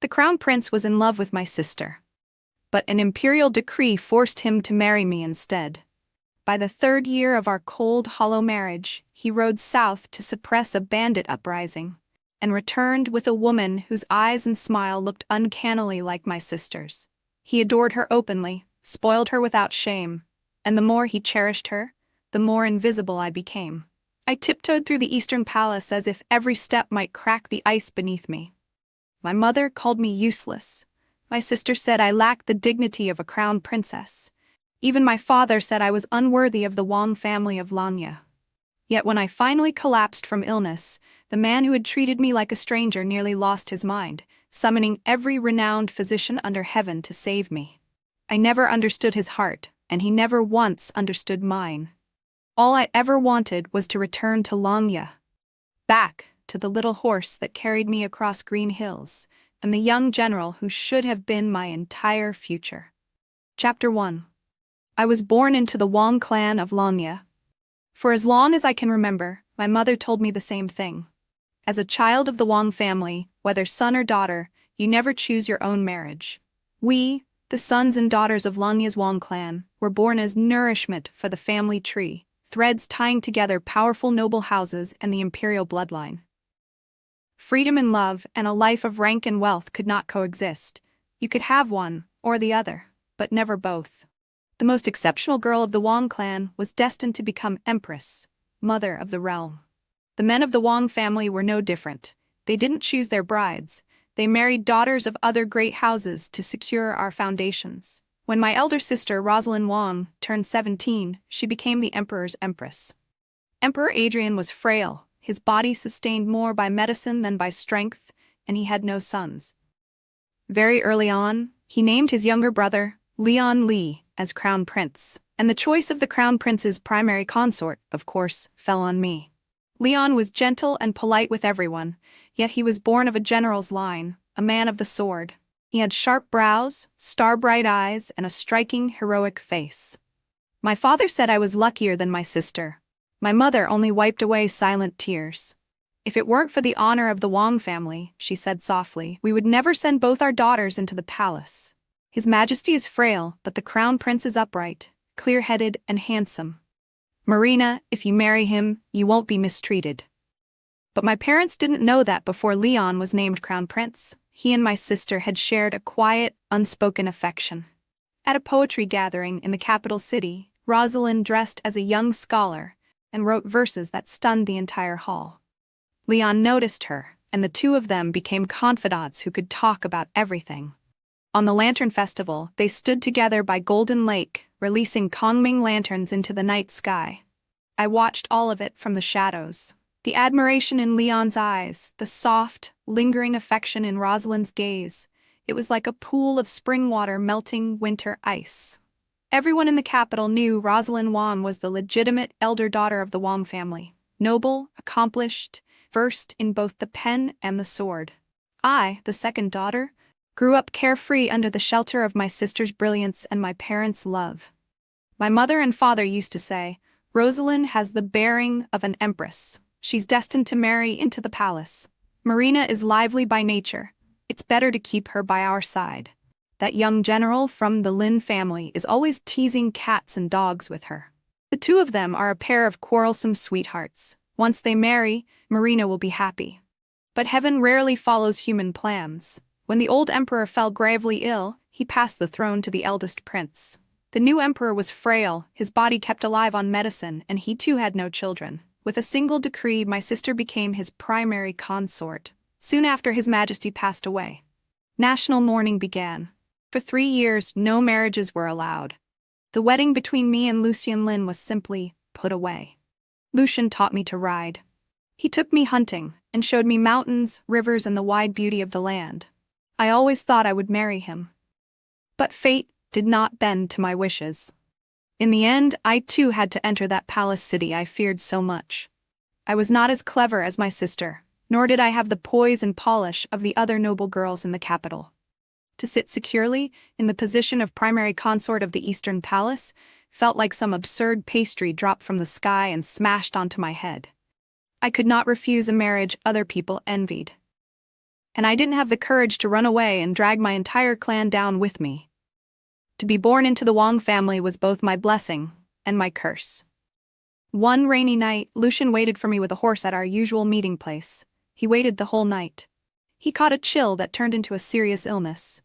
The crown prince was in love with my sister, but an imperial decree forced him to marry me instead. By the third year of our cold, hollow marriage, he rode south to suppress a bandit uprising, and returned with a woman whose eyes and smile looked uncannily like my sister's. He adored her openly, spoiled her without shame, and the more he cherished her, the more invisible I became. I tiptoed through the eastern palace as if every step might crack the ice beneath me. My mother called me useless. My sister said I lacked the dignity of a crown princess. Even my father said I was unworthy of the Wang family of Langya. Yet when I finally collapsed from illness, the man who had treated me like a stranger nearly lost his mind, summoning every renowned physician under heaven to save me. I never understood his heart, and he never once understood mine. All I ever wanted was to return to Langya, back to the little horse that carried me across green hills, and the young general who should have been my entire future. Chapter 1. I was born into the Wang clan of Langya. For as long as I can remember, my mother told me the same thing. As a child of the Wang family, whether son or daughter, you never choose your own marriage. We, the sons and daughters of Langya's Wang clan, were born as nourishment for the family tree, threads tying together powerful noble houses and the imperial bloodline. Freedom and love and a life of rank and wealth could not coexist. You could have one or the other, but never both. The most exceptional girl of the Wang clan was destined to become empress, mother of the realm. The men of the Wang family were no different. They didn't choose their brides. They married daughters of other great houses to secure our foundations. When my elder sister, Rosalind Wang, turned 17, she became the emperor's empress. Emperor Adrian was frail. His body sustained more by medicine than by strength, and he had no sons. Very early on, he named his younger brother, Leon Li, as crown prince, and the choice of the crown prince's primary consort, of course, fell on me. Leon was gentle and polite with everyone, yet he was born of a general's line, a man of the sword. He had sharp brows, star-bright eyes, and a striking, heroic face. My father said I was luckier than my sister. My mother only wiped away silent tears. If it weren't for the honor of the Wang family, she said softly, we would never send both our daughters into the palace. His Majesty is frail, but the crown prince is upright, clear-headed, and handsome. Marina, if you marry him, you won't be mistreated. But my parents didn't know that before Leon was named crown prince. He and my sister had shared a quiet, unspoken affection. At a poetry gathering in the capital city, Rosalind dressed as a young scholar and wrote verses that stunned the entire hall. Leon noticed her, and the two of them became confidants who could talk about everything. On the Lantern Festival, they stood together by Golden Lake, releasing Kongming lanterns into the night sky. I watched all of it from the shadows. The admiration in Leon's eyes, the soft, lingering affection in Rosalind's gaze. It was like a pool of spring water melting winter ice. Everyone in the capital knew Rosalind Wang was the legitimate elder daughter of the Wang family. Noble, accomplished, versed in both the pen and the sword. I, the second daughter, grew up carefree under the shelter of my sister's brilliance and my parents' love. My mother and father used to say, Rosalind has the bearing of an empress. She's destined to marry into the palace. Marina is lively by nature. It's better to keep her by our side. That young general from the Lin family is always teasing cats and dogs with her. The two of them are a pair of quarrelsome sweethearts. Once they marry, Marina will be happy. But heaven rarely follows human plans. When the old emperor fell gravely ill, he passed the throne to the eldest prince. The new emperor was frail, his body kept alive on medicine, and he too had no children. With a single decree, my sister became his primary consort. Soon after, His Majesty passed away. National mourning began. For 3 years, no marriages were allowed. The wedding between me and Lucien Lin was simply put away. Lucien taught me to ride. He took me hunting and showed me mountains, rivers, and the wide beauty of the land. I always thought I would marry him. But fate did not bend to my wishes. In the end, I too had to enter that palace city I feared so much. I was not as clever as my sister, nor did I have the poise and polish of the other noble girls in the capital. To sit securely in the position of primary consort of the Eastern Palace felt like some absurd pastry dropped from the sky and smashed onto my head. I could not refuse a marriage other people envied. and I didn't have the courage to run away and drag my entire clan down with me. To be born into the Wang family was both my blessing and my curse. One rainy night, Lucian waited for me with a horse at our usual meeting place. He waited the whole night. He caught a chill that turned into a serious illness.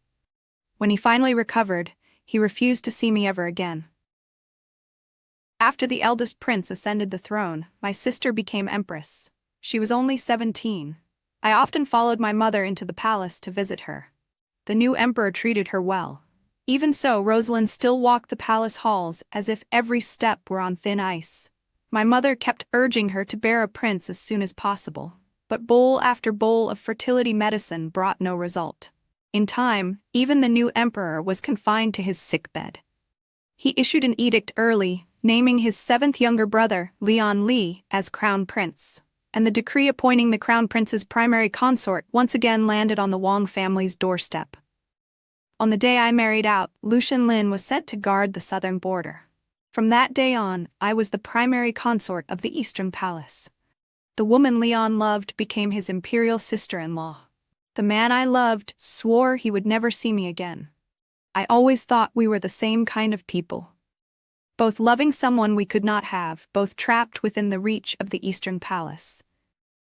When he finally recovered, he refused to see me ever again. After the eldest prince ascended the throne, my sister became empress. She was only 17. I often followed my mother into the palace to visit her. The new emperor treated her well. Even so, Rosalind still walked the palace halls as if every step were on thin ice. My mother kept urging her to bear a prince as soon as possible, but bowl after bowl of fertility medicine brought no result. In time, even the new emperor was confined to his sickbed. He issued an edict early, naming his seventh younger brother, Leon Li, as crown prince, and the decree appointing the crown prince's primary consort once again landed on the Wang family's doorstep. On the day I married out, Lucian Lin was sent to guard the southern border. From that day on, I was the primary consort of the Eastern Palace. The woman Leon loved became his imperial sister-in-law. The man I loved swore he would never see me again. I always thought we were the same kind of people. Both loving someone we could not have, both trapped within the reach of the Eastern Palace.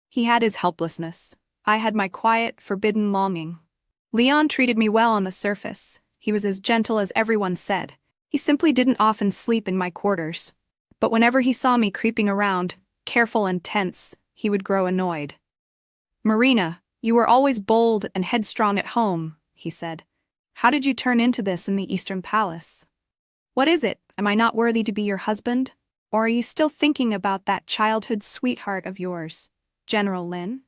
He had his helplessness. I had my quiet, forbidden longing. Leon treated me well on the surface. He was as gentle as everyone said. He simply didn't often sleep in my quarters. But whenever he saw me creeping around, careful and tense, he would grow annoyed. "Marina, you were always bold and headstrong at home," he said. "How did you turn into this in the Eastern Palace? What is it? Am I not worthy to be your husband? Or are you still thinking about that childhood sweetheart of yours, General Lin?"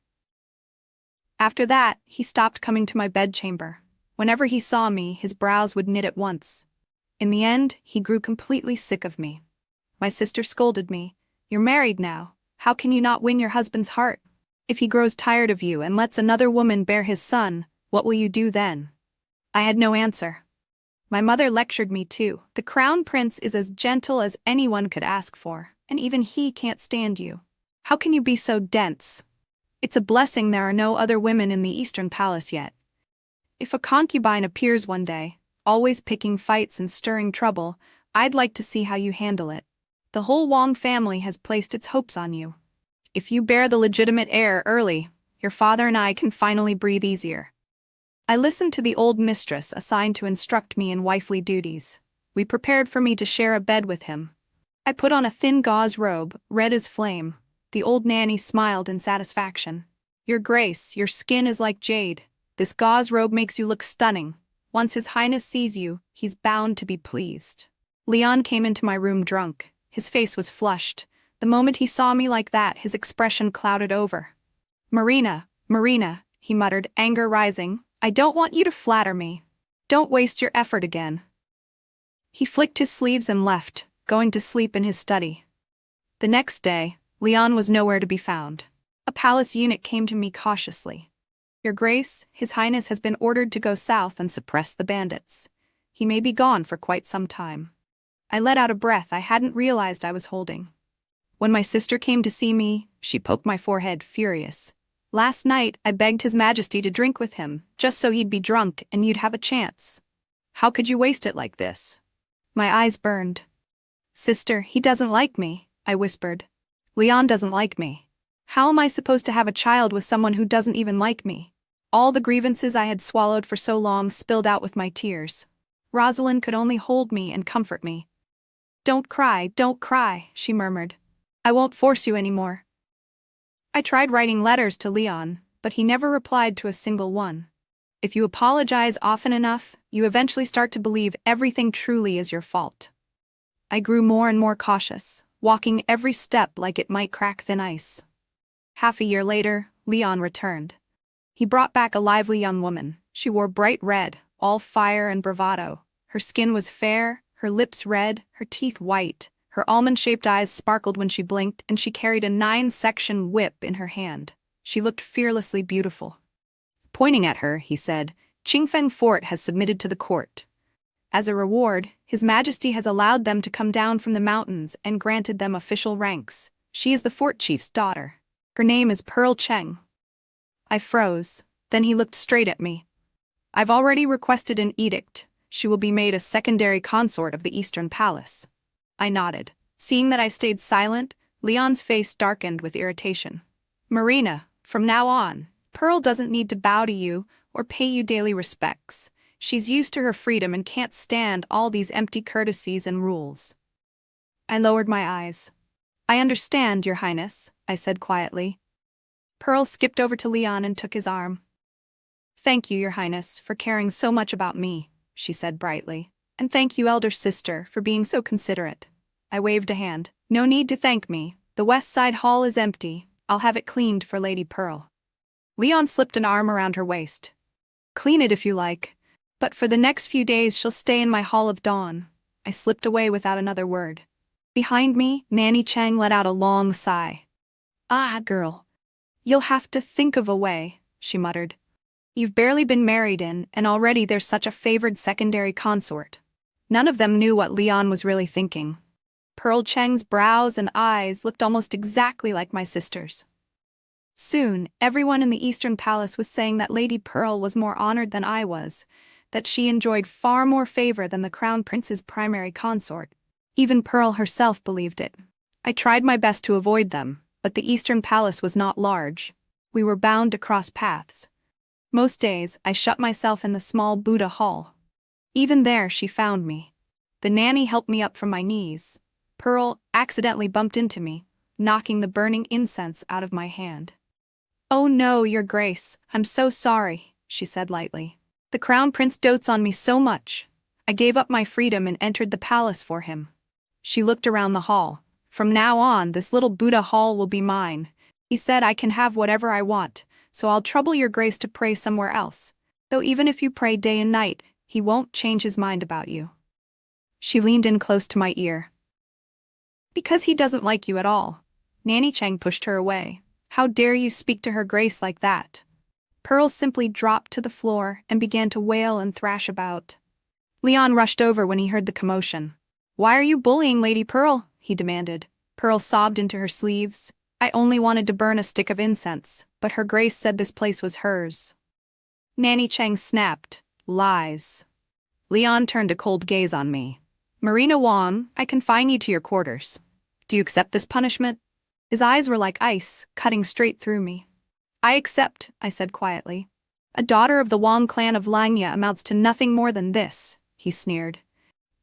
After that, he stopped coming to my bedchamber. Whenever he saw me, his brows would knit at once. In the end, he grew completely sick of me. My sister scolded me. "You're married now. How can you not win your husband's heart? If he grows tired of you and lets another woman bear his son, what will you do then?" I had no answer. My mother lectured me too. "The crown prince is as gentle as anyone could ask for, and even he can't stand you. How can you be so dense? It's a blessing there are no other women in the Eastern Palace yet. If a concubine appears one day, always picking fights and stirring trouble, I'd like to see how you handle it. The whole Wang family has placed its hopes on you. If you bear the legitimate heir early, your father and I can finally breathe easier." I listened to the old mistress assigned to instruct me in wifely duties. We prepared for me to share a bed with him. I put on a thin gauze robe, red as flame. The old nanny smiled in satisfaction. "Your Grace, your skin is like jade. This gauze robe makes you look stunning. Once His Highness sees you, he's bound to be pleased." Leon came into my room drunk. His face was flushed. The moment he saw me like that, his expression clouded over. Marina, he muttered, anger rising. "I don't want you to flatter me. Don't waste your effort again." He flicked his sleeves and left, going to sleep in his study. The next day, Leon was nowhere to be found. A palace eunuch came to me cautiously. "Your Grace, His Highness has been ordered to go south and suppress the bandits. He may be gone for quite some time." I let out a breath I hadn't realized I was holding. When my sister came to see me, she poked my forehead, furious. "Last night, I begged His Majesty to drink with him, just so he'd be drunk and you'd have a chance. How could you waste it like this?" My eyes burned. "Sister, he doesn't like me," I whispered. "Leon doesn't like me. How am I supposed to have a child with someone who doesn't even like me?" All the grievances I had swallowed for so long spilled out with my tears. Rosalind could only hold me and comfort me. Don't cry," she murmured. "I won't force you anymore." I tried writing letters to Leon, but he never replied to a single one. If you apologize often enough, you eventually start to believe everything truly is your fault. I grew more and more cautious, walking every step like it might crack thin ice. Half a year later, Leon returned. He brought back a lively young woman. She wore bright red, all fire and bravado. Her skin was fair, her lips red, her teeth white. Her almond-shaped eyes sparkled when she blinked, and she carried a 9-section whip in her hand. She looked fearlessly beautiful. Pointing at her, he said, "Qingfeng Fort has submitted to the court. As a reward, His Majesty has allowed them to come down from the mountains and granted them official ranks. She is the fort chief's daughter. Her name is Pearl Cheng." I froze. Then he looked straight at me. I've already requested an edict. She will be made a secondary consort of the Eastern Palace. I nodded. Seeing that I stayed silent, Leon's face darkened with irritation. Marina, from now on, Pearl doesn't need to bow to you or pay you daily respects. She's used to her freedom and can't stand all these empty courtesies and rules. I lowered my eyes. I understand, Your Highness, I said quietly. Pearl skipped over to Leon and took his arm. Thank you, Your Highness, for caring so much about me, she said brightly. And thank you, elder sister, for being so considerate. I waved a hand. No need to thank me. The west side hall is empty. I'll have it cleaned for Lady Pearl. Leon slipped an arm around her waist. Clean it if you like. But for the next few days she'll stay in my Hall of Dawn. I slipped away without another word. Behind me, Nanny Chang let out a long sigh. Ah, girl. You'll have to think of a way, she muttered. You've barely been married in, and already there's such a favored secondary consort. None of them knew what Leon was really thinking. Pearl Chang's brows and eyes looked almost exactly like my sister's. Soon, everyone in the Eastern Palace was saying that Lady Pearl was more honored than I was, that she enjoyed far more favor than the Crown Prince's primary consort. Even Pearl herself believed it. I tried my best to avoid them, but the Eastern Palace was not large. We were bound to cross paths. Most days, I shut myself in the small Buddha hall. Even there, she found me. The nanny helped me up from my knees. Pearl accidentally bumped into me, knocking the burning incense out of my hand. Oh no, Your Grace, I'm so sorry, she said lightly. The Crown Prince dotes on me so much. I gave up my freedom and entered the palace for him. She looked around the hall. From now on, this little Buddha hall will be mine. He said I can have whatever I want, so I'll trouble Your Grace to pray somewhere else. Though even if you pray day and night, he won't change his mind about you. She leaned in close to my ear. Because he doesn't like you at all. Nanny Chang pushed her away. How dare you speak to Her Grace like that? Pearl simply dropped to the floor and began to wail and thrash about. Leon rushed over when he heard the commotion. Why are you bullying Lady Pearl? He demanded. Pearl sobbed into her sleeves. I only wanted to burn a stick of incense, but Her Grace said this place was hers. Nanny Chang snapped. Lies. Leon turned a cold gaze on me. Marina Wang, I confine you to your quarters. Do you accept this punishment? His eyes were like ice, cutting straight through me. I accept, I said quietly. A daughter of the Wang clan of Langya amounts to nothing more than this, he sneered.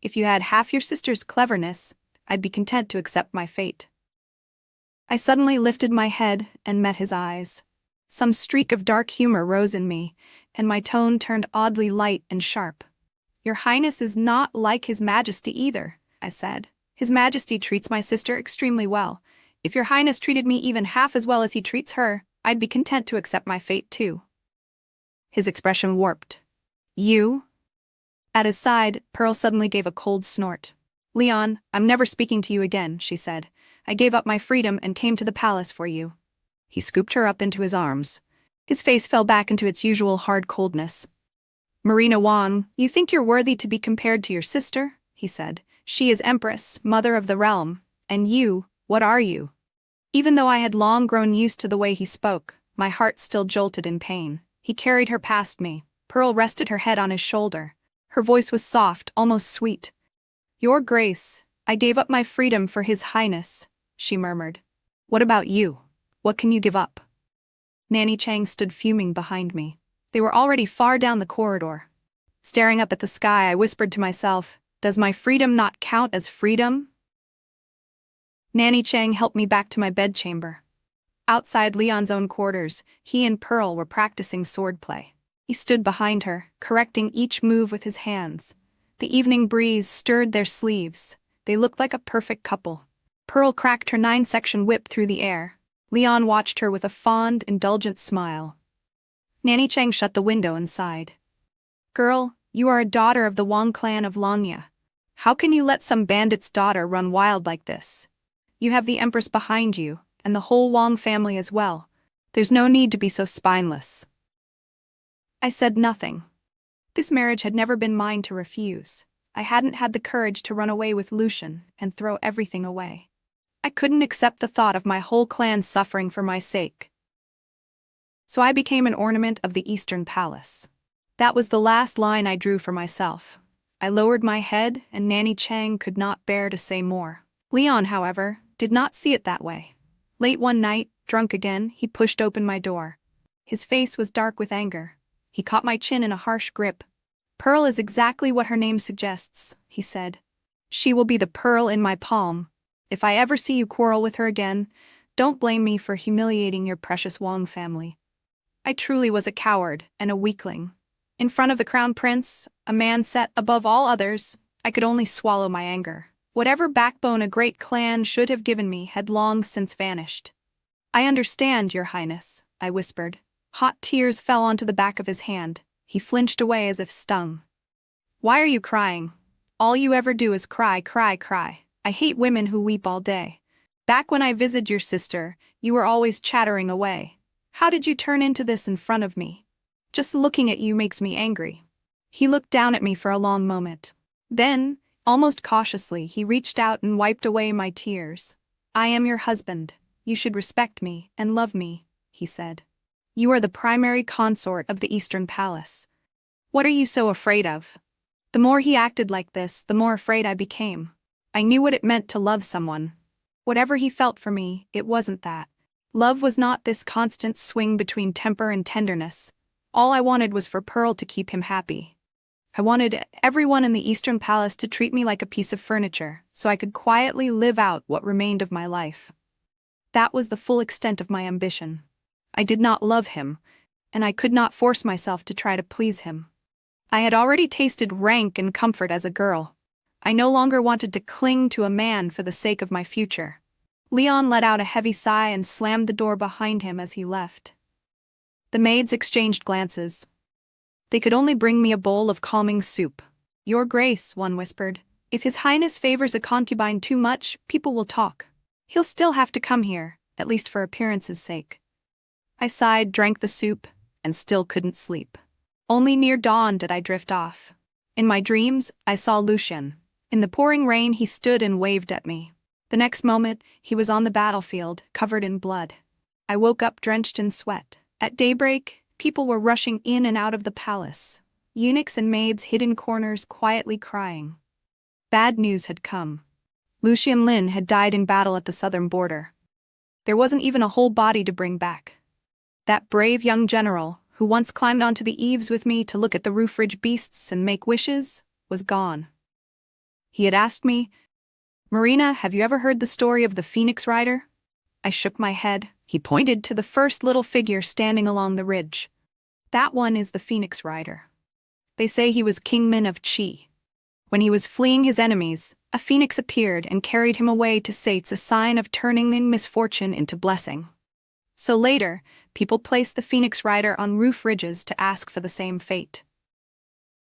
If you had half your sister's cleverness, I'd be content to accept my fate. I suddenly lifted my head and met his eyes. Some streak of dark humor rose in me, and my tone turned oddly light and sharp. Your Highness is not like His Majesty either, I said. His Majesty treats my sister extremely well. If Your Highness treated me even half as well as he treats her, I'd be content to accept my fate too. His expression warped. You? At his side, Pearl suddenly gave a cold snort. Leon, I'm never speaking to you again, she said. I gave up my freedom and came to the palace for you. He scooped her up into his arms. His face fell back into its usual hard coldness. Marina Wang, you think you're worthy to be compared to your sister? He said. She is Empress, mother of the realm. And you, what are you? Even though I had long grown used to the way he spoke, my heart still jolted in pain. He carried her past me. Pearl rested her head on his shoulder. Her voice was soft, almost sweet. Your Grace, I gave up my freedom for His Highness, she murmured. What about you? What can you give up? Nanny Chang stood fuming behind me. They were already far down the corridor. Staring up at the sky, I whispered to myself, does my freedom not count as freedom? Nanny Chang helped me back to my bedchamber. Outside Leon's own quarters, he and Pearl were practicing swordplay. He stood behind her, correcting each move with his hands. The evening breeze stirred their sleeves. They looked like a perfect couple. Pearl cracked her 9-section whip through the air. Leon watched her with a fond, indulgent smile. Nanny Chang shut the window and sighed. Girl, you are a daughter of the Wang clan of Langya. How can you let some bandit's daughter run wild like this? You have the Empress behind you, and the whole Wang family as well. There's no need to be so spineless. I said nothing. This marriage had never been mine to refuse. I hadn't had the courage to run away with Lucian and throw everything away. I couldn't accept the thought of my whole clan suffering for my sake. so I became an ornament of the Eastern Palace. That was the last line I drew for myself. I lowered my head, and Nanny Chang could not bear to say more. Leon, however, did not see it that way. Late one night, drunk again, he pushed open my door. His face was dark with anger. He caught my chin in a harsh grip. "Pearl is exactly what her name suggests," he said. "She will be the pearl in my palm. If I ever see you quarrel with her again, don't blame me for humiliating your precious Wang family." I truly was a coward and a weakling. In front of the crown prince, a man set above all others, I could only swallow my anger. Whatever backbone a great clan should have given me had long since vanished. "I understand, Your Highness," I whispered. Hot tears fell onto the back of his hand. He flinched away as if stung. "Why are you crying? All you ever do is cry, cry, cry. I hate women who weep all day. Back when I visited your sister, you were always chattering away. How did you turn into this in front of me? Just looking at you makes me angry." He looked down at me for a long moment. Then, almost cautiously, he reached out and wiped away my tears. "I am your husband. You should respect me and love me," he said. "You are the primary consort of the Eastern Palace. What are you so afraid of?" The more he acted like this, the more afraid I became. I knew what it meant to love someone. Whatever he felt for me, it wasn't that. Love was not this constant swing between temper and tenderness. All I wanted was for Pearl to keep him happy. I wanted everyone in the Eastern Palace to treat me like a piece of furniture, so I could quietly live out what remained of my life. That was the full extent of my ambition. I did not love him, and I could not force myself to try to please him. I had already tasted rank and comfort as a girl. I no longer wanted to cling to a man for the sake of my future. Leon let out a heavy sigh and slammed the door behind him as he left. The maids exchanged glances. They could only bring me a bowl of calming soup. "Your Grace," one whispered, "if His Highness favors a concubine too much, people will talk. He'll still have to come here, at least for appearance's sake." I sighed, drank the soup, and still couldn't sleep. Only near dawn did I drift off. In my dreams, I saw Lucien. In the pouring rain, he stood and waved at me. The next moment, he was on the battlefield, covered in blood. I woke up drenched in sweat. At daybreak, people were rushing in and out of the palace. Eunuchs and maids hid in corners, quietly crying. Bad news had come. Lucien Lin had died in battle at the southern border. There wasn't even a whole body to bring back. That brave young general, who once climbed onto the eaves with me to look at the roof ridge beasts and make wishes, was gone. He had asked me, "Marina, have you ever heard the story of the Phoenix Rider?" I shook my head. He pointed to the first little figure standing along the ridge. "That one is the Phoenix Rider. They say he was Kingman of Qi. When he was fleeing his enemies, a phoenix appeared and carried him away to Sates, a sign of turning misfortune into blessing. So later, people placed the Phoenix Rider on roof ridges to ask for the same fate."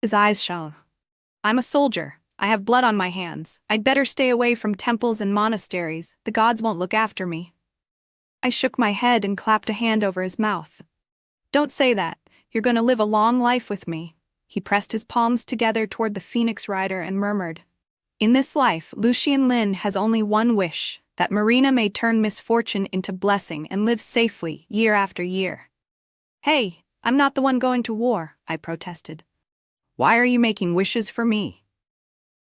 His eyes shone. "I'm a soldier. I have blood on my hands. I'd better stay away from temples and monasteries. The gods won't look after me." I shook my head and clapped a hand over his mouth. "Don't say that. You're going to live a long life with me." He pressed his palms together toward the Phoenix Rider and murmured, "In this life, Lucien Lin has only one wish, that Marina may turn misfortune into blessing and live safely year after year." "Hey, I'm not the one going to war," I protested. "Why are you making wishes for me?"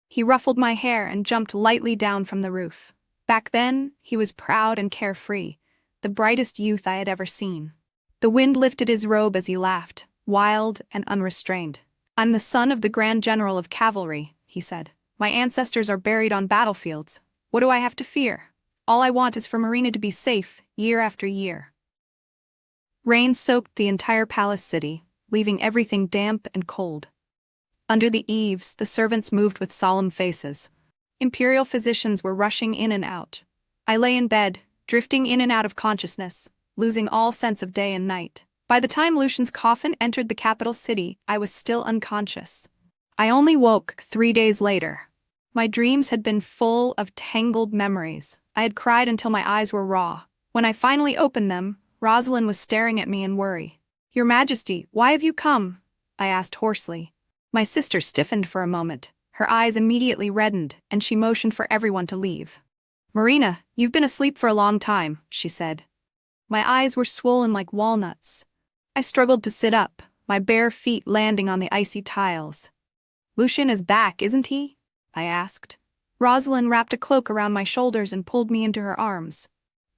He ruffled my hair and jumped lightly down from the roof. Back then, he was proud and carefree, the brightest youth I had ever seen. The wind lifted his robe as he laughed, wild and unrestrained. "I'm the son of the Grand General of Cavalry," he said. "My ancestors are buried on battlefields. What do I have to fear? All I want is for Marina to be safe, year after year." Rain soaked the entire palace city, leaving everything damp and cold. Under the eaves, the servants moved with solemn faces. Imperial physicians were rushing in and out. I lay in bed, drifting in and out of consciousness, losing all sense of day and night. By the time Lucien's coffin entered the capital city, I was still unconscious. I only woke 3 days later. My dreams had been full of tangled memories. I had cried until my eyes were raw. When I finally opened them, Rosalind was staring at me in worry. "Your Majesty, why have you come?" I asked hoarsely. My sister stiffened for a moment. Her eyes immediately reddened, and she motioned for everyone to leave. "Marina, you've been asleep for a long time," she said. My eyes were swollen like walnuts. I struggled to sit up, my bare feet landing on the icy tiles. "Lucian is back, isn't he?" I asked. Rosalind wrapped a cloak around my shoulders and pulled me into her arms.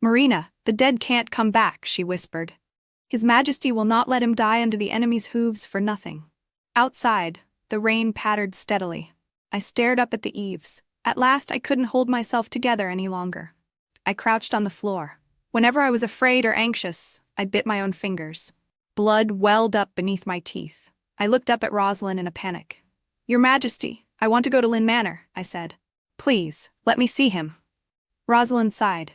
"Marina, the dead can't come back," she whispered. "His Majesty will not let him die under the enemy's hooves for nothing." Outside, the rain pattered steadily. I stared up at the eaves. At last I couldn't hold myself together any longer. I crouched on the floor. Whenever I was afraid or anxious, I bit my own fingers. Blood welled up beneath my teeth. I looked up at Rosalind in a panic. "Your Majesty, I want to go to Lynn Manor," I said. "Please, let me see him." Rosalind sighed.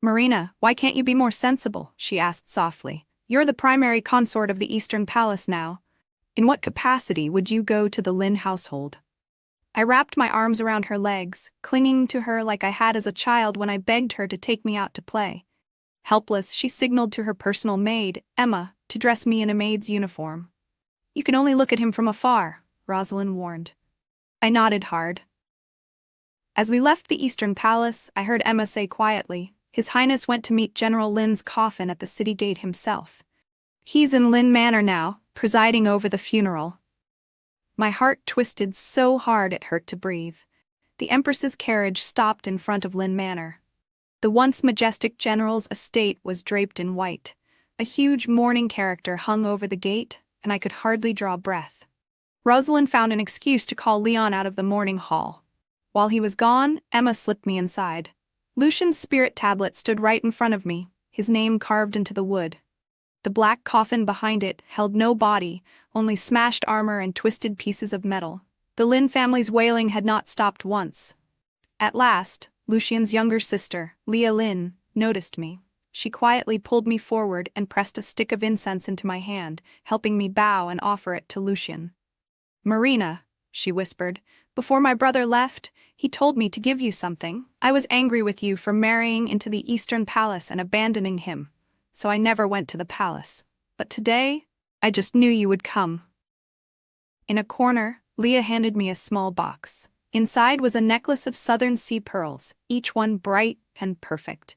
"Marina, why can't you be more sensible?" she asked softly. "You're the primary consort of the Eastern Palace now. In what capacity would you go to the Lynn household?" I wrapped my arms around her legs, clinging to her like I had as a child when I begged her to take me out to play. Helpless, she signaled to her personal maid, Emma, to dress me in a maid's uniform. "You can only look at him from afar," Rosalind warned. I nodded hard. As we left the Eastern Palace, I heard Emma say quietly, "His Highness went to meet General Lynn's coffin at the city gate himself. He's in Lynn Manor now, presiding over the funeral." My heart twisted so hard it hurt to breathe. The Empress's carriage stopped in front of Lynn Manor. The once majestic general's estate was draped in white. A huge mourning character hung over the gate, and I could hardly draw breath. Rosalind found an excuse to call Leon out of the mourning hall. While he was gone, Emma slipped me inside. Lucian's spirit tablet stood right in front of me, his name carved into the wood. The black coffin behind it held no body, only smashed armor and twisted pieces of metal. The Lynn family's wailing had not stopped once. At last, Lucian's younger sister, Leah Lynn, noticed me. She quietly pulled me forward and pressed a stick of incense into my hand, helping me bow and offer it to Lucian. "Marina," she whispered, "before my brother left, he told me to give you something. I was angry with you for marrying into the Eastern Palace and abandoning him, so I never went to the palace. But today, I just knew you would come." In a corner, Leah handed me a small box. Inside was a necklace of southern sea pearls, each one bright and perfect.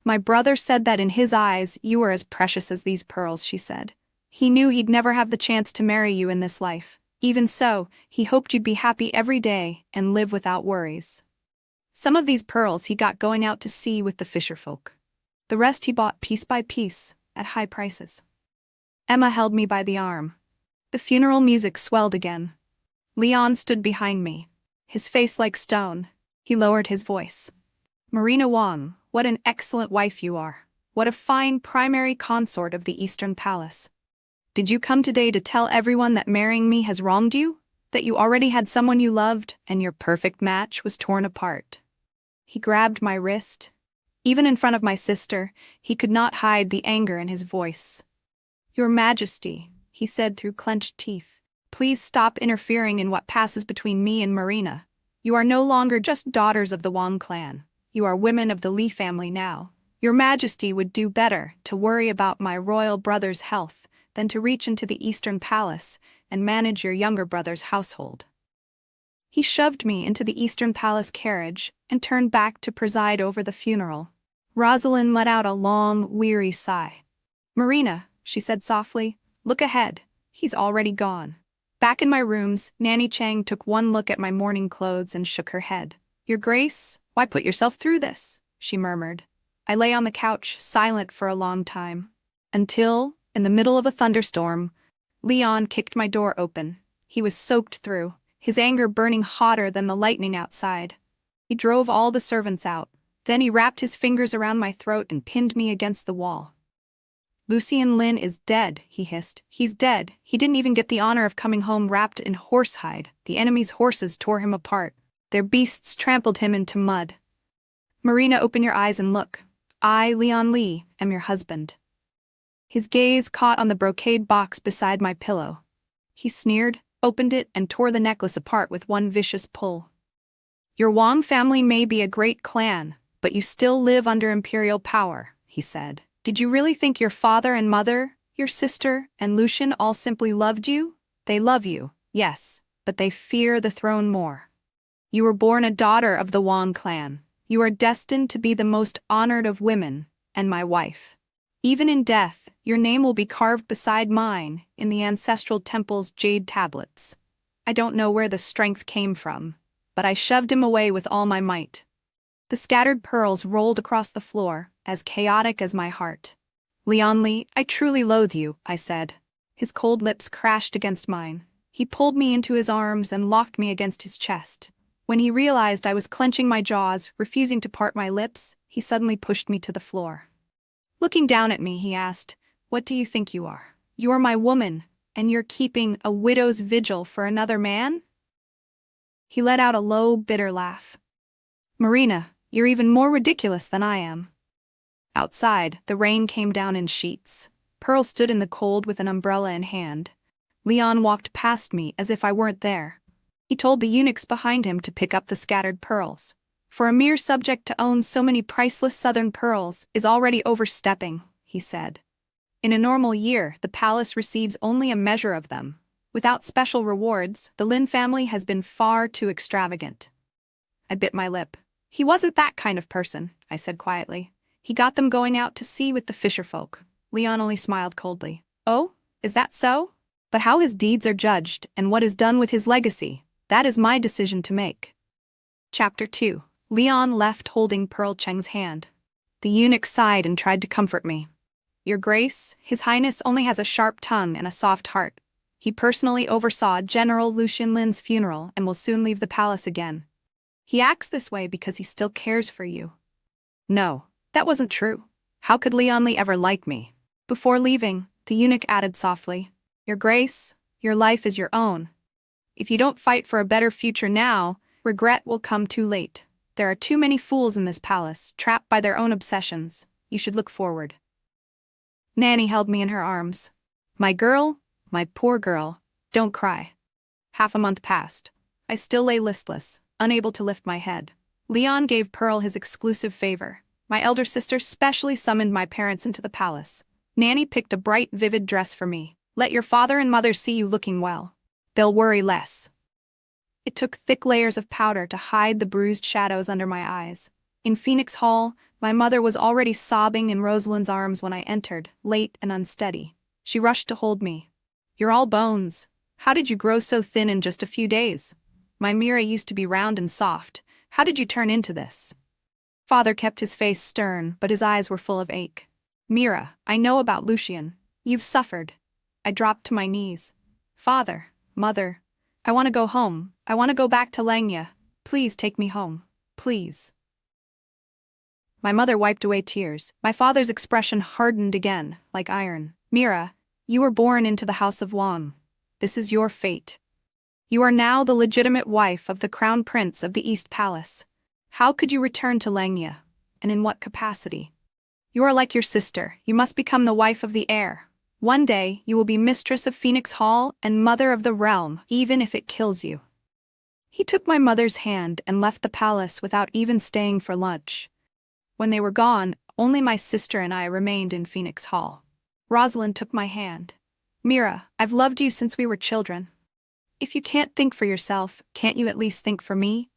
"My brother said that in his eyes you were as precious as these pearls," she said. "He knew he'd never have the chance to marry you in this life. Even so, he hoped you'd be happy every day and live without worries. Some of these pearls he got going out to sea with the fisherfolk. The rest he bought piece by piece, at high prices." Emma held me by the arm. The funeral music swelled again. Leon stood behind me, his face like stone. He lowered his voice. "Marina Wang, what an excellent wife you are. What a fine primary consort of the Eastern Palace. Did you come today to tell everyone that marrying me has wronged you? That you already had someone you loved, and your perfect match was torn apart?" He grabbed my wrist. Even in front of my sister, he could not hide the anger in his voice. "Your Majesty," he said through clenched teeth, "please stop interfering in what passes between me and Marina. You are no longer just daughters of the Wang clan. You are women of the Li family now. Your Majesty would do better to worry about my royal brother's health than to reach into the Eastern Palace and manage your younger brother's household." He shoved me into the Eastern Palace carriage and turned back to preside over the funeral. Rosalind let out a long, weary sigh. "Marina," she said softly, "look ahead. He's already gone." Back in my rooms, Nanny Chang took one look at my mourning clothes and shook her head. "Your Grace, why put yourself through this?" she murmured. I lay on the couch, silent for a long time. Until, in the middle of a thunderstorm, Leon kicked my door open. He was soaked through, his anger burning hotter than the lightning outside. He drove all the servants out. Then he wrapped his fingers around my throat and pinned me against the wall. "Lucian Lynn is dead," he hissed. "He's dead. He didn't even get the honor of coming home wrapped in horsehide. The enemy's horses tore him apart. Their beasts trampled him into mud. Marina, open your eyes and look. I, Leon Lee, am your husband." His gaze caught on the brocade box beside my pillow. He sneered, opened it, and tore the necklace apart with one vicious pull. "Your Wang family may be a great clan, but you still live under imperial power," he said. "Did you really think your father and mother, your sister, and Lucian all simply loved you? They love you, yes, but they fear the throne more. You were born a daughter of the Wang clan. You are destined to be the most honored of women, and my wife. Even in death, your name will be carved beside mine in the ancestral temple's jade tablets. I don't know where the strength came from, but I shoved him away with all my might. The scattered pearls rolled across the floor, as chaotic as my heart. Langya, I truly loathe you, I said. His cold lips crashed against mine. He pulled me into his arms and locked me against his chest. When he realized I was clenching my jaws, refusing to part my lips, he suddenly pushed me to the floor. Looking down at me, he asked, "What do you think you are? You are my woman, and you're keeping a widow's vigil for another man?" He let out a low, bitter laugh. "Marina, you're even more ridiculous than I am." Outside, the rain came down in sheets. Pearl stood in the cold with an umbrella in hand. Leon walked past me as if I weren't there. He told the eunuchs behind him to pick up the scattered pearls. For a mere subject to own so many priceless southern pearls is already overstepping, he said. In a normal year, the palace receives only a measure of them. Without special rewards, the Lin family has been far too extravagant. I bit my lip. He wasn't that kind of person, I said quietly. He got them going out to sea with the fisherfolk. Leon only smiled coldly. Oh, is that so? But how his deeds are judged and what is done with his legacy, that is my decision to make. Chapter 2. Leon left holding Pearl Cheng's hand. The eunuch sighed and tried to comfort me. Your Grace, His Highness only has a sharp tongue and a soft heart. He personally oversaw General Lucian Lin's funeral and will soon leave the palace again. He acts this way because he still cares for you. No, that wasn't true. How could Langya ever like me? Before leaving, the eunuch added softly, Your Grace, your life is your own. If you don't fight for a better future now, regret will come too late. There are too many fools in this palace, trapped by their own obsessions. You should look forward. Nanny held me in her arms. My girl, my poor girl, don't cry. Half a month passed. I still lay listless, unable to lift my head. Leon gave Pearl his exclusive favor. My elder sister specially summoned my parents into the palace. Nanny picked a bright, vivid dress for me. Let your father and mother see you looking well. They'll worry less. It took thick layers of powder to hide the bruised shadows under my eyes. In Phoenix Hall, my mother was already sobbing in Rosalind's arms when I entered, late and unsteady. She rushed to hold me. You're all bones. How did you grow so thin in just a few days? My Mira used to be round and soft. How did you turn into this? Father kept his face stern, but his eyes were full of ache. Mira, I know about Lucian. You've suffered. I dropped to my knees. Father, Mother, I want to go home. I want to go back to Langya. Please take me home. Please. My mother wiped away tears. My father's expression hardened again, like iron. Mira, you were born into the house of Wang. This is your fate. You are now the legitimate wife of the crown prince of the East Palace. How could you return to Langya? And in what capacity? You are like your sister. You must become the wife of the heir. One day, you will be mistress of Phoenix Hall and mother of the realm, even if it kills you. He took my mother's hand and left the palace without even staying for lunch. When they were gone, only my sister and I remained in Phoenix Hall. Rosalind took my hand. Mira, I've loved you since we were children. If you can't think for yourself, can't you at least think for me?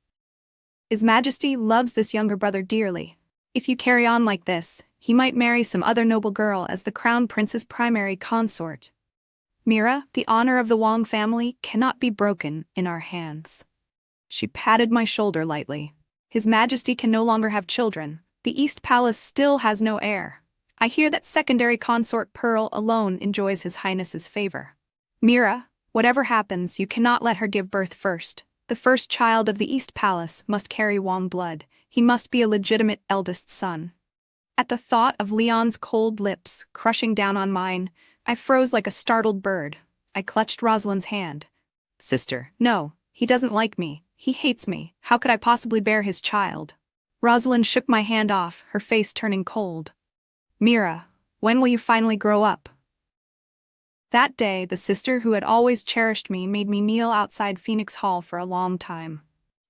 His Majesty loves this younger brother dearly. If you carry on like this, he might marry some other noble girl as the crown prince's primary consort. Mira, the honor of the Wang family cannot be broken in our hands. She patted my shoulder lightly. His Majesty can no longer have children. The East Palace still has no heir. I hear that secondary consort Pearl alone enjoys His Highness's favor. Mira, whatever happens, you cannot let her give birth first. The first child of the East Palace must carry Wang blood. He must be a legitimate eldest son. At the thought of Leon's cold lips crushing down on mine, I froze like a startled bird. I clutched Rosalind's hand. Sister, no, he doesn't like me. He hates me. How could I possibly bear his child? Rosalind shook my hand off, her face turning cold. Mira, when will you finally grow up? That day, the sister who had always cherished me made me kneel outside Phoenix Hall for a long time.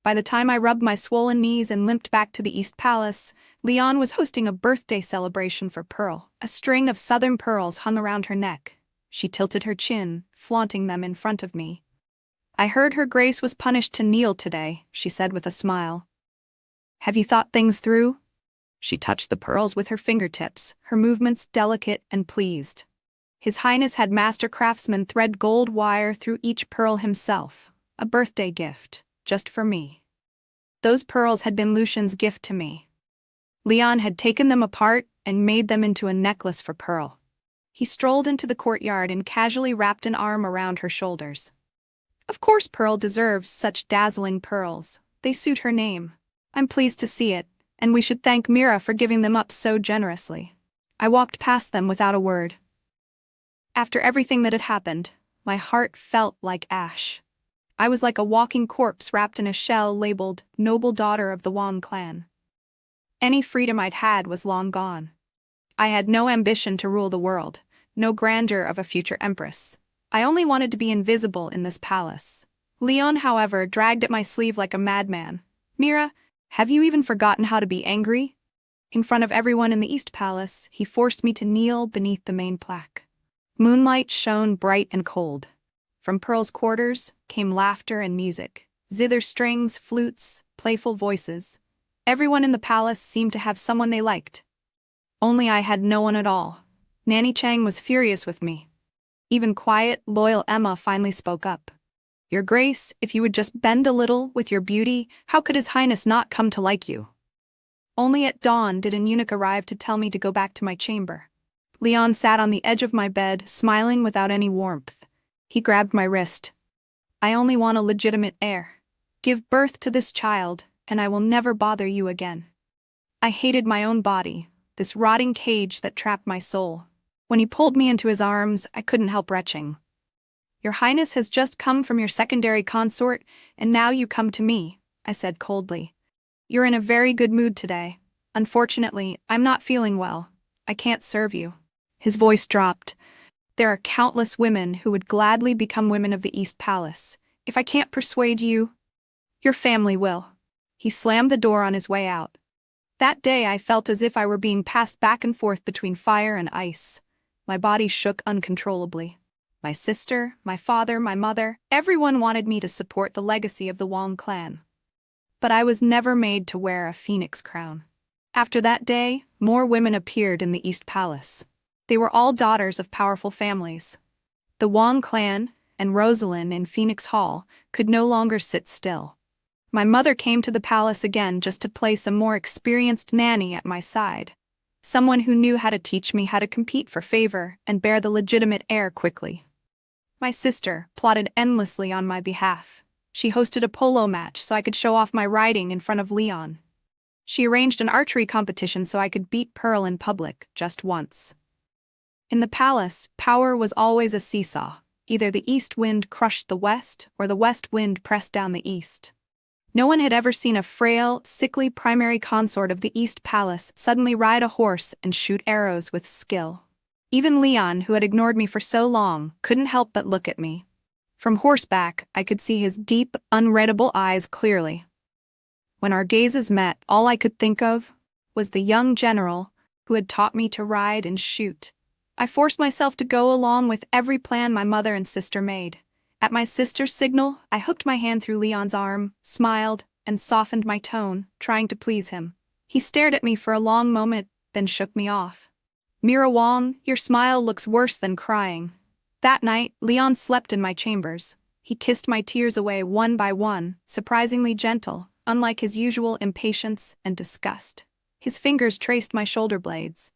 By the time I rubbed my swollen knees and limped back to the East Palace, Leon was hosting a birthday celebration for Pearl. A string of southern pearls hung around her neck. She tilted her chin, flaunting them in front of me. I heard Her Grace was punished to kneel today, she said with a smile. Have you thought things through? She touched the pearls with her fingertips, her movements delicate and pleased. His Highness had master craftsmen thread gold wire through each pearl himself, a birthday gift, just for me. Those pearls had been Lucian's gift to me. Leon had taken them apart and made them into a necklace for Pearl. He strolled into the courtyard and casually wrapped an arm around her shoulders. Of course Pearl deserves such dazzling pearls. They suit her name. I'm pleased to see it, and we should thank Mira for giving them up so generously. I walked past them without a word. After everything that had happened, my heart felt like ash. I was like a walking corpse wrapped in a shell labeled Noble Daughter of the Wang clan. Any freedom I'd had was long gone. I had no ambition to rule the world, no grandeur of a future empress. I only wanted to be invisible in this palace. Leon, however, dragged at my sleeve like a madman. Mira, have you even forgotten how to be angry? In front of everyone in the East Palace, he forced me to kneel beneath the main plaque. Moonlight shone bright and cold. From Pearl's quarters came laughter and music, zither strings, flutes, playful voices. Everyone in the palace seemed to have someone they liked. Only I had no one at all. Nanny Chang was furious with me. Even quiet, loyal Emma finally spoke up. Your Grace, if you would just bend a little with your beauty, how could His Highness not come to like you? Only at dawn did an eunuch arrive to tell me to go back to my chamber. Leon sat on the edge of my bed, smiling without any warmth. He grabbed my wrist. I only want a legitimate heir. Give birth to this child, and I will never bother you again. I hated my own body, this rotting cage that trapped my soul. When he pulled me into his arms, I couldn't help retching. Your Highness has just come from your secondary consort, and now you come to me, I said coldly. You're in a very good mood today. Unfortunately, I'm not feeling well. I can't serve you. His voice dropped. There are countless women who would gladly become women of the East Palace. If I can't persuade you, your family will. He slammed the door on his way out. That day I felt as if I were being passed back and forth between fire and ice. My body shook uncontrollably. My sister, my father, my mother, everyone wanted me to support the legacy of the Wang clan. But I was never made to wear a phoenix crown. After that day, more women appeared in the East Palace. They were all daughters of powerful families. The Wang clan and Rosalind in Phoenix Hall could no longer sit still. My mother came to the palace again just to place a more experienced nanny at my side. Someone who knew how to teach me how to compete for favor and bear the legitimate heir quickly. My sister plotted endlessly on my behalf. She hosted a polo match so I could show off my riding in front of Leon. She arranged an archery competition so I could beat Pearl in public just once. In the palace, power was always a seesaw. Either the east wind crushed the west, or the west wind pressed down the east. No one had ever seen a frail, sickly primary consort of the East Palace suddenly ride a horse and shoot arrows with skill. Even Leon, who had ignored me for so long, couldn't help but look at me. From horseback, I could see his deep, unreadable eyes clearly. When our gazes met, all I could think of was the young general who had taught me to ride and shoot. I forced myself to go along with every plan my mother and sister made. At my sister's signal, I hooked my hand through Leon's arm, smiled, and softened my tone, trying to please him. He stared at me for a long moment, then shook me off. Mira Wang, your smile looks worse than crying. That night, Leon slept in my chambers. He kissed my tears away one by one, surprisingly gentle, unlike his usual impatience and disgust. His fingers traced my shoulder blades.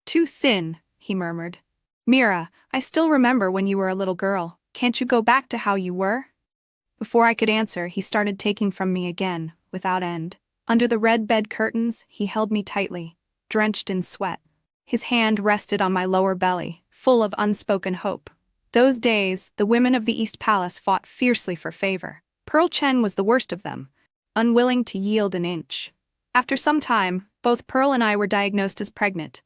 Too thin, he murmured. Mira, I still remember when you were a little girl. Can't you go back to how you were? Before I could answer, he started taking from me again, without end. Under the red bed curtains, he held me tightly, drenched in sweat. His hand rested on my lower belly, full of unspoken hope. Those days, the women of the East Palace fought fiercely for favor. Pearl Chen was the worst of them, unwilling to yield an inch. After some time, both Pearl and I were diagnosed as pregnant.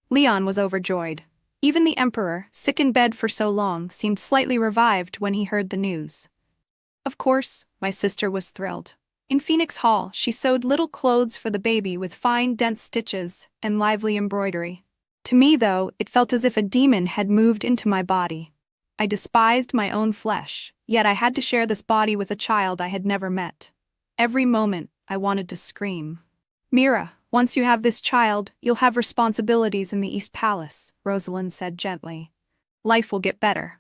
Leon was overjoyed. Even the Emperor, sick in bed for so long, seemed slightly revived when he heard the news. Of course, my sister was thrilled. In Phoenix Hall, she sewed little clothes for the baby with fine, dense stitches and lively embroidery. To me, though, it felt as if a demon had moved into my body. I despised my own flesh, yet I had to share this body with a child I had never met. Every moment, I wanted to scream. Mira, Once you have this child, you'll have responsibilities in the East Palace, Rosalind said gently. Life will get better.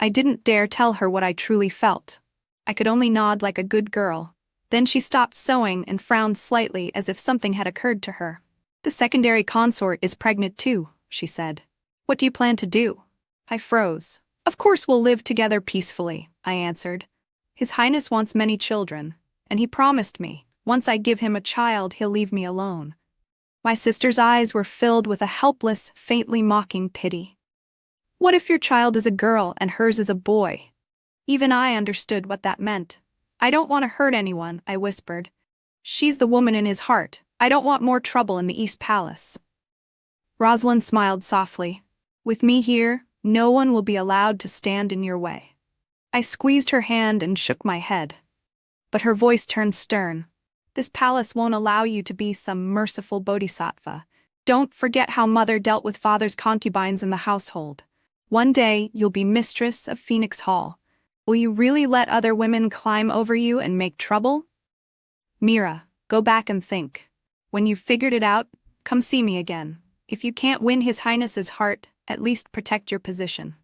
I didn't dare tell her what I truly felt. I could only nod like a good girl. Then she stopped sewing and frowned slightly as if something had occurred to her. The secondary consort is pregnant too, she said. What do you plan to do? I froze. Of course we'll live together peacefully, I answered. His Highness wants many children, and he promised me, once I give him a child he'll leave me alone. My sister's eyes were filled with a helpless, faintly mocking pity. What if your child is a girl and hers is a boy? Even I understood what that meant. I don't want to hurt anyone, I whispered. She's the woman in his heart. I don't want more trouble in the East Palace. Rosalind smiled softly. With me here, no one will be allowed to stand in your way. I squeezed her hand and shook my head. But her voice turned stern. This palace won't allow you to be some merciful bodhisattva. Don't forget how mother dealt with father's concubines in the household. One day, you'll be mistress of Phoenix Hall. Will you really let other women climb over you and make trouble? Mira, go back and think. When you've figured it out, come see me again. If you can't win His Highness's heart, at least protect your position.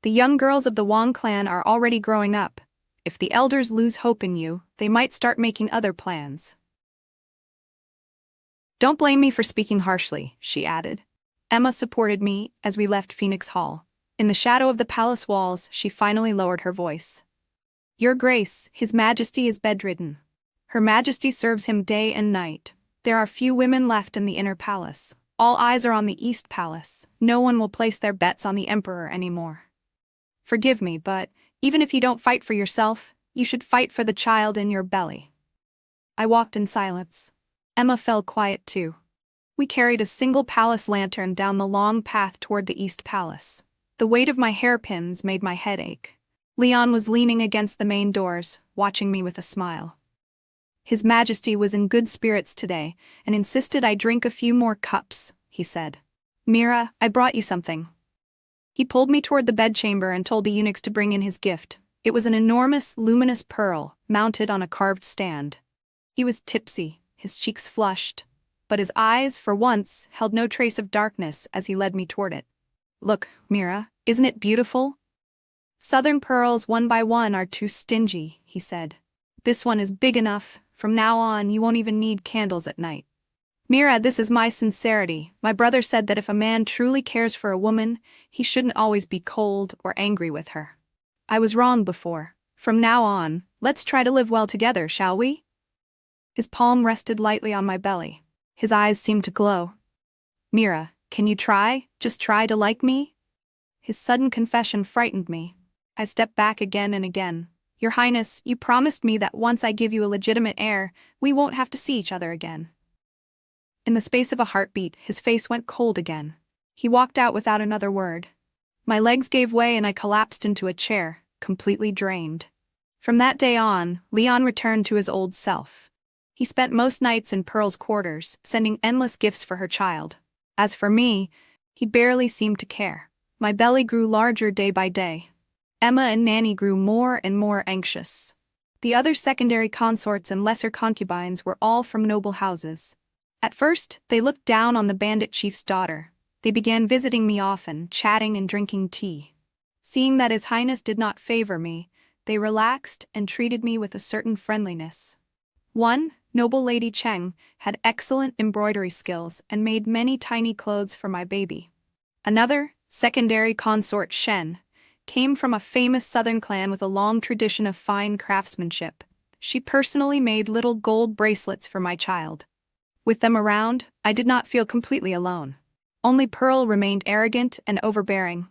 The young girls of the Wang clan are already growing up. If the elders lose hope in you, they might start making other plans. Don't blame me for speaking harshly, she added. Emma supported me as we left Phoenix Hall. In the shadow of the palace walls, she finally lowered her voice. Your Grace, His Majesty is bedridden. Her Majesty serves him day and night. There are few women left in the inner palace. All eyes are on the East Palace. No one will place their bets on the Emperor anymore. Forgive me, but even if you don't fight for yourself, you should fight for the child in your belly. I walked in silence. Emma fell quiet too. We carried a single palace lantern down the long path toward the East Palace. The weight of my hairpins made my head ache. Leon was leaning against the main doors, watching me with a smile. His Majesty was in good spirits today and insisted I drink a few more cups, he said. Mira, I brought you something. He pulled me toward the bedchamber and told the eunuchs to bring in his gift. It was an enormous, luminous pearl, mounted on a carved stand. He was tipsy, his cheeks flushed, but his eyes, for once, held no trace of darkness as he led me toward it. Look, Mira, isn't it beautiful? Southern pearls one by one are too stingy, he said. This one is big enough. From now on, you won't even need candles at night. Mira, this is my sincerity. My brother said that if a man truly cares for a woman, he shouldn't always be cold or angry with her. I was wrong before. From now on, let's try to live well together, shall we? His palm rested lightly on my belly. His eyes seemed to glow. Mira, can you try? Just try to like me? His sudden confession frightened me. I stepped back again and again. Your Highness, you promised me that once I give you a legitimate heir, we won't have to see each other again. In the space of a heartbeat, his face went cold again. He walked out without another word. My legs gave way and I collapsed into a chair, completely drained. From that day on, Leon returned to his old self. He spent most nights in Pearl's quarters, sending endless gifts for her child. As for me, he barely seemed to care. My belly grew larger day by day. Emma and Nanny grew more and more anxious. The other secondary consorts and lesser concubines were all from noble houses. At first, they looked down on the bandit chief's daughter. They began visiting me often, chatting and drinking tea. Seeing that His Highness did not favor me, they relaxed and treated me with a certain friendliness. One, noble Lady Cheng, had excellent embroidery skills and made many tiny clothes for my baby. Another, secondary consort Shen, came from a famous southern clan with a long tradition of fine craftsmanship. She personally made little gold bracelets for my child. With them around, I did not feel completely alone. Only Pearl remained arrogant and overbearing.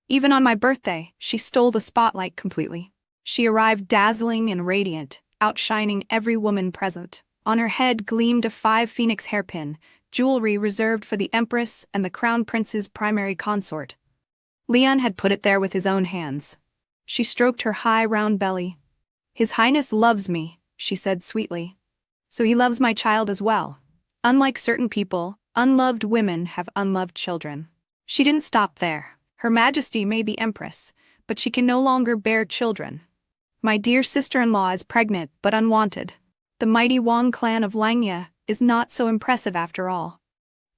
Even on my birthday, she stole the spotlight completely. She arrived dazzling and radiant, outshining every woman present. On her head gleamed a 5 phoenix hairpin, jewelry reserved for the Empress and the Crown Prince's primary consort. Leon had put it there with his own hands. She stroked her high, round belly. His Highness loves me, she said sweetly. So he loves my child as well. Unlike certain people, unloved women have unloved children. She didn't stop there. Her Majesty may be Empress, but she can no longer bear children. My dear sister-in-law is pregnant but unwanted. The mighty Wang clan of Langya is not so impressive after all.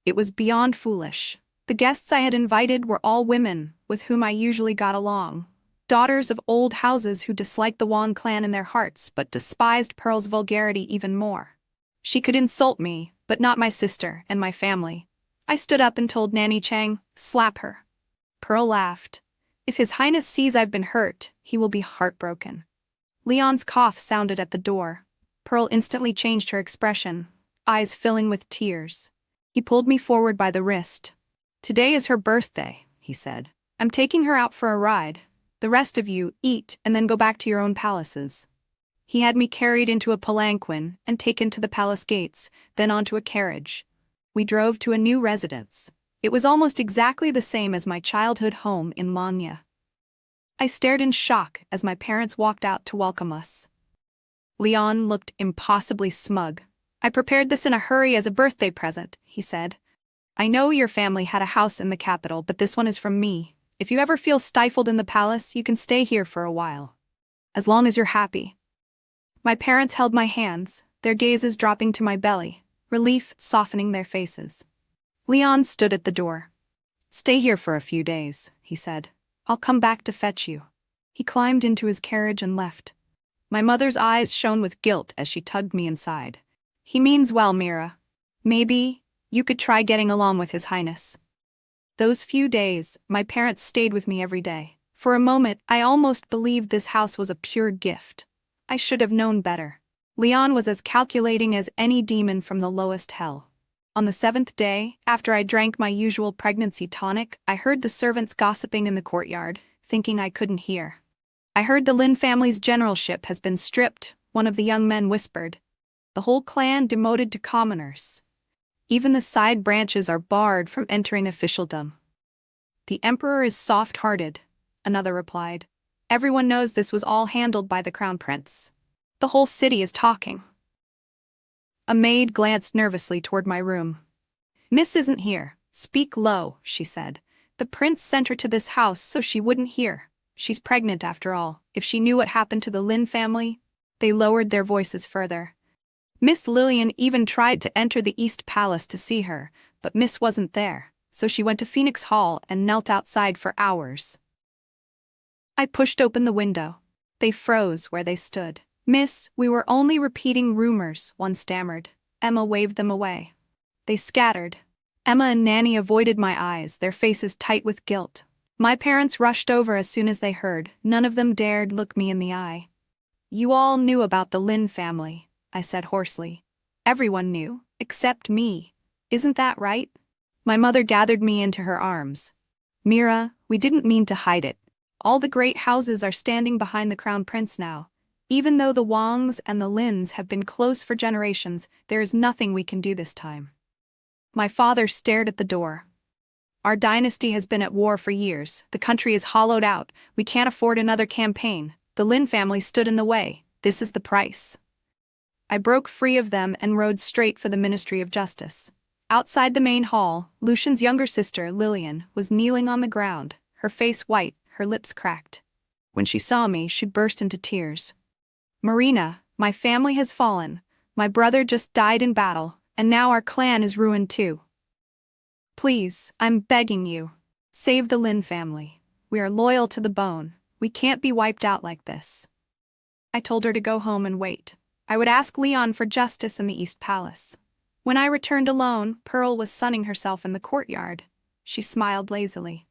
It was beyond foolish. The guests I had invited were all women with whom I usually got along. Daughters of old houses who disliked the Wang clan in their hearts but despised Pearl's vulgarity even more. She could insult me, but not my sister and my family. I stood up and told Nanny Chang, "Slap her." Pearl laughed. "If His Highness sees I've been hurt, he will be heartbroken." Leon's cough sounded at the door. Pearl instantly changed her expression, eyes filling with tears. He pulled me forward by the wrist. "Today is her birthday," he said. "I'm taking her out for a ride. The rest of you eat and then go back to your own palaces." He had me carried into a palanquin and taken to the palace gates, then onto a carriage. We drove to a new residence. It was almost exactly the same as my childhood home in Langya. I stared in shock as my parents walked out to welcome us. Leon looked impossibly smug. "I prepared this in a hurry as a birthday present," he said. "I know your family had a house in the capital, but this one is from me. If you ever feel stifled in the palace, you can stay here for a while. As long as you're happy." My parents held my hands, their gazes dropping to my belly, relief softening their faces. Leon stood at the door. "Stay here for a few days," he said. "I'll come back to fetch you." He climbed into his carriage and left. My mother's eyes shone with guilt as she tugged me inside. "He means well, Mira. Maybe you could try getting along with His Highness." Those few days, my parents stayed with me every day. For a moment, I almost believed this house was a pure gift. I should have known better. Leon was as calculating as any demon from the lowest hell. On the 7th day, after I drank my usual pregnancy tonic, I heard the servants gossiping in the courtyard, thinking I couldn't hear. "I heard the Lin family's generalship has been stripped," one of the young men whispered. "The whole clan demoted to commoners. Even the side branches are barred from entering officialdom." "The emperor is soft-hearted," another replied. "Everyone knows this was all handled by the crown prince. The whole city is talking." A maid glanced nervously toward my room. "Miss isn't here. Speak low," she said. "The prince sent her to this house so she wouldn't hear. She's pregnant after all. If she knew what happened to the Lin family..." They lowered their voices further. "Miss Lillian even tried to enter the East Palace to see her, but Miss wasn't there, so she went to Phoenix Hall and knelt outside for hours." I pushed open the window. They froze where they stood. "Miss, we were only repeating rumors," one stammered. Emma waved them away. They scattered. Emma and Nanny avoided my eyes, their faces tight with guilt. My parents rushed over as soon as they heard. None of them dared look me in the eye. "You all knew about the Lin family," I said hoarsely. "Everyone knew, except me. Isn't that right?" My mother gathered me into her arms. "Mira, we didn't mean to hide it. All the great houses are standing behind the crown prince now. Even though the Wangs and the Lins have been close for generations, there is nothing we can do this time." My father stared at the door. "Our dynasty has been at war for years. The country is hollowed out. We can't afford another campaign. The Lin family stood in the way. This is the price." I broke free of them and rode straight for the Ministry of Justice. Outside the main hall, Lucian's younger sister, Lillian, was kneeling on the ground, her face white, her lips cracked. When she saw me, she burst into tears. "Marina, my family has fallen. My brother just died in battle, and now our clan is ruined too. Please, I'm begging you. Save the Lin family. We are loyal to the bone. We can't be wiped out like this." I told her to go home and wait. I would ask Leon for justice in the East Palace. When I returned alone, Pearl was sunning herself in the courtyard. She smiled lazily.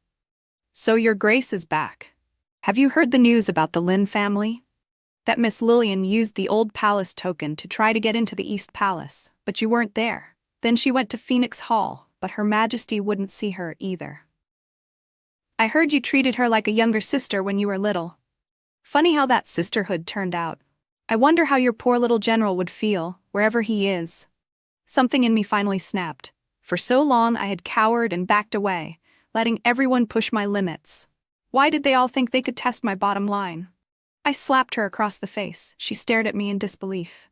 "So your Grace is back. Have you heard the news about the Lin family? That Miss Lillian used the old palace token to try to get into the East Palace, but you weren't there. Then she went to Phoenix Hall, but Her Majesty wouldn't see her either. I heard you treated her like a younger sister when you were little. Funny how that sisterhood turned out. I wonder how your poor little general would feel, wherever he is." Something in me finally snapped. For so long I had cowered and backed away, letting everyone push my limits. Why did they all think they could test my bottom line? I slapped her across the face. She stared at me in disbelief.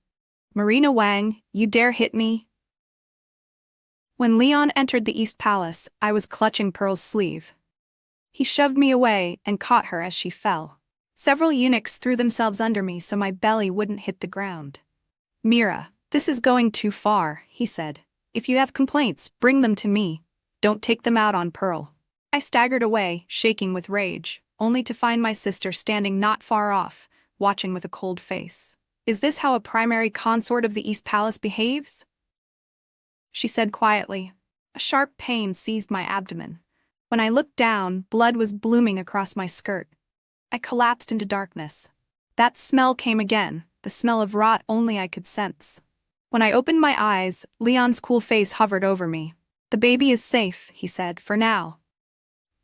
"Marina Wang, you dare hit me?" When Leon entered the East Palace, I was clutching Pearl's sleeve. He shoved me away and caught her as she fell. Several eunuchs threw themselves under me so my belly wouldn't hit the ground. "Mira, "This is going too far," he said. "If you have complaints, bring them to me. Don't take them out on Pearl." I staggered away, shaking with rage, only to find my sister standing not far off, watching with a cold face. "Is this how a primary consort of the East Palace behaves?" she said quietly. A sharp pain seized my abdomen. When I looked down, blood was blooming across my skirt. I collapsed into darkness. That smell came again, the smell of rot only I could sense. When I opened my eyes, Leon's cool face hovered over me. "The baby is safe," he said, "for now.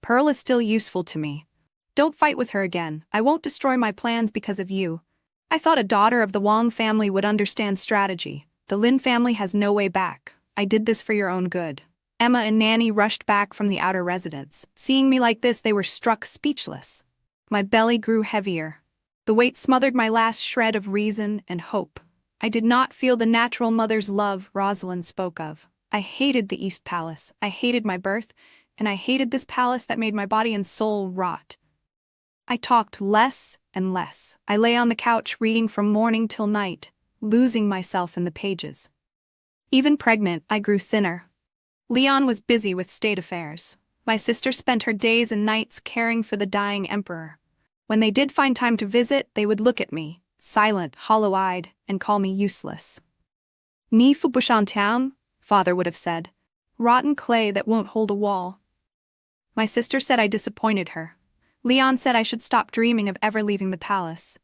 Pearl is still useful to me. Don't fight with her again. I won't destroy my plans because of you." I thought a daughter of the Wang family would understand strategy. The Lin family has no way back. I did this for your own good. Emma and Nanny rushed back from the outer residence. Seeing me like this, they were struck speechless. My belly grew heavier. The weight smothered my last shred of reason and hope. I did not feel the natural mother's love Rosalind spoke of. I hated the East Palace. I hated my birth, and I hated this palace that made my body and soul rot. I talked less and less. I lay on the couch reading from morning till night, losing myself in the pages. Even pregnant, I grew thinner. Leon was busy with state affairs. My sister spent her days and nights caring for the dying emperor. When they did find time to visit, they would look at me, silent, hollow-eyed, and call me useless. "Ni fu bushantown," father would have said. "Rotten clay that won't hold a wall." My sister said I disappointed her. Leon said I should stop dreaming of ever leaving the palace.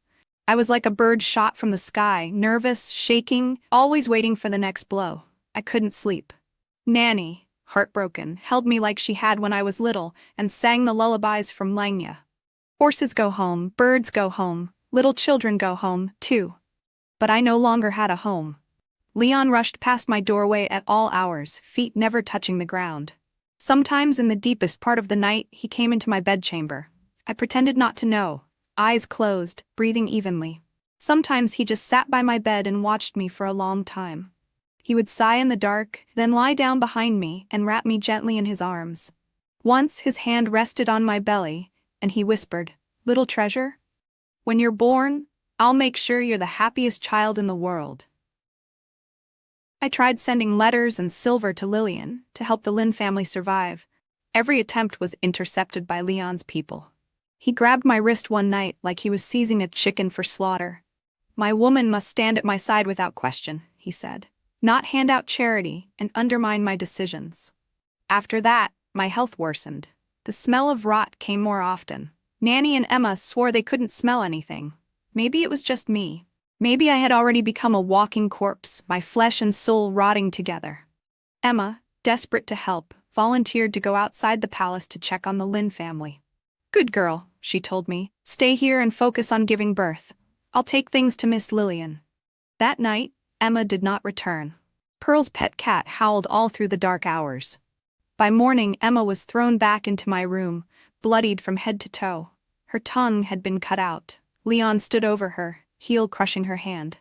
I was like a bird shot from the sky, nervous, shaking, always waiting for the next blow. I couldn't sleep. Nanny, heartbroken, held me like she had when I was little and sang the lullabies from Langya. Horses go home, birds go home, little children go home, too. But I no longer had a home. Leon rushed past my doorway at all hours, feet never touching the ground. Sometimes in the deepest part of the night, he came into my bedchamber. I pretended not to know, eyes closed, breathing evenly. Sometimes he just sat by my bed and watched me for a long time. He would sigh in the dark, then lie down behind me and wrap me gently in his arms. Once his hand rested on my belly, and he whispered, "Little treasure, when you're born, I'll make sure you're the happiest child in the world." I tried sending letters and silver to Lillian to help the Lin family survive. Every attempt was intercepted by Leon's people. He grabbed my wrist one night like he was seizing a chicken for slaughter. "My woman must stand at my side without question," he said, "not hand out charity and undermine my decisions." After that, my health worsened. The smell of rot came more often. Nanny and Emma swore they couldn't smell anything. Maybe it was just me. Maybe I had already become a walking corpse, my flesh and soul rotting together. Emma, desperate to help, volunteered to go outside the palace to check on the Lin family. "Good girl," she told me. "Stay here and focus on giving birth. I'll take things to Miss Lillian." That night, Emma did not return. Pearl's pet cat howled all through the dark hours. By morning, Emma was thrown back into my room, bloodied from head to toe. Her tongue had been cut out. Leon stood over her, heel crushing her hand.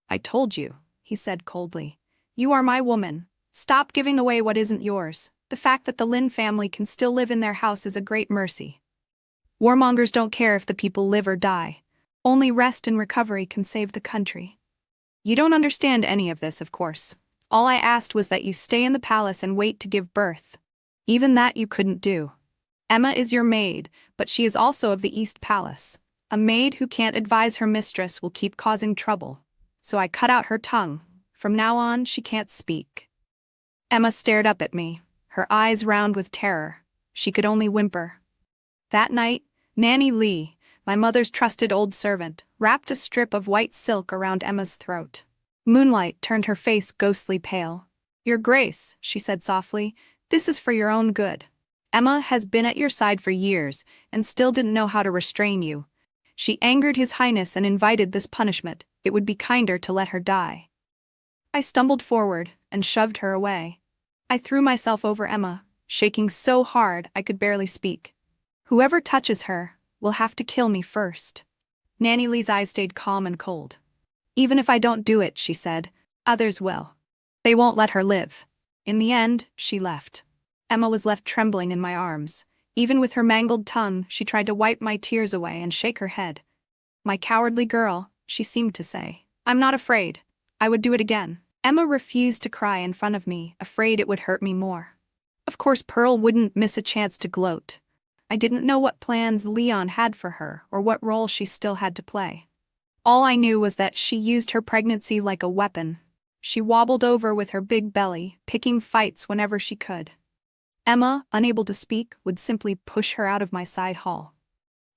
"I told you," he said coldly. "You are my woman. Stop giving away what isn't yours. The fact that the Lin family can still live in their house is a great mercy. Warmongers don't care if the people live or die. Only rest and recovery can save the country. You don't understand any of this, of course. All I asked was that you stay in the palace and wait to give birth. Even that you couldn't do. Emma is your maid, but she is also of the East Palace. A maid who can't advise her mistress will keep causing trouble. So I cut out her tongue. From now on, she can't speak." Emma stared up at me, her eyes round with terror. She could only whimper. That night, Nanny Lee, my mother's trusted old servant, wrapped a strip of white silk around Emma's throat. Moonlight turned her face ghostly pale. "Your Grace," she said softly, "this is for your own good. Emma has been at your side for years and still didn't know how to restrain you. She angered His Highness and invited this punishment. It would be kinder to let her die." I stumbled forward and shoved her away. I threw myself over Emma, shaking so hard I could barely speak. "Whoever touches her will have to kill me first." Nanny Lee's eyes stayed calm and cold. "Even if I don't do it," she said, "others will. They won't let her live." In the end, she left. Emma was left trembling in my arms. Even with her mangled tongue, she tried to wipe my tears away and shake her head. "My cowardly girl," she seemed to say. "I'm not afraid. I would do it again. Emma refused to cry in front of me, afraid it would hurt me more. Of course, Pearl wouldn't miss a chance to gloat. I didn't know what plans Leon had for her or what role she still had to play. All I knew was that she used her pregnancy like a weapon. She wobbled over with her big belly, picking fights whenever she could. Emma, unable to speak, would simply push her out of my side hall.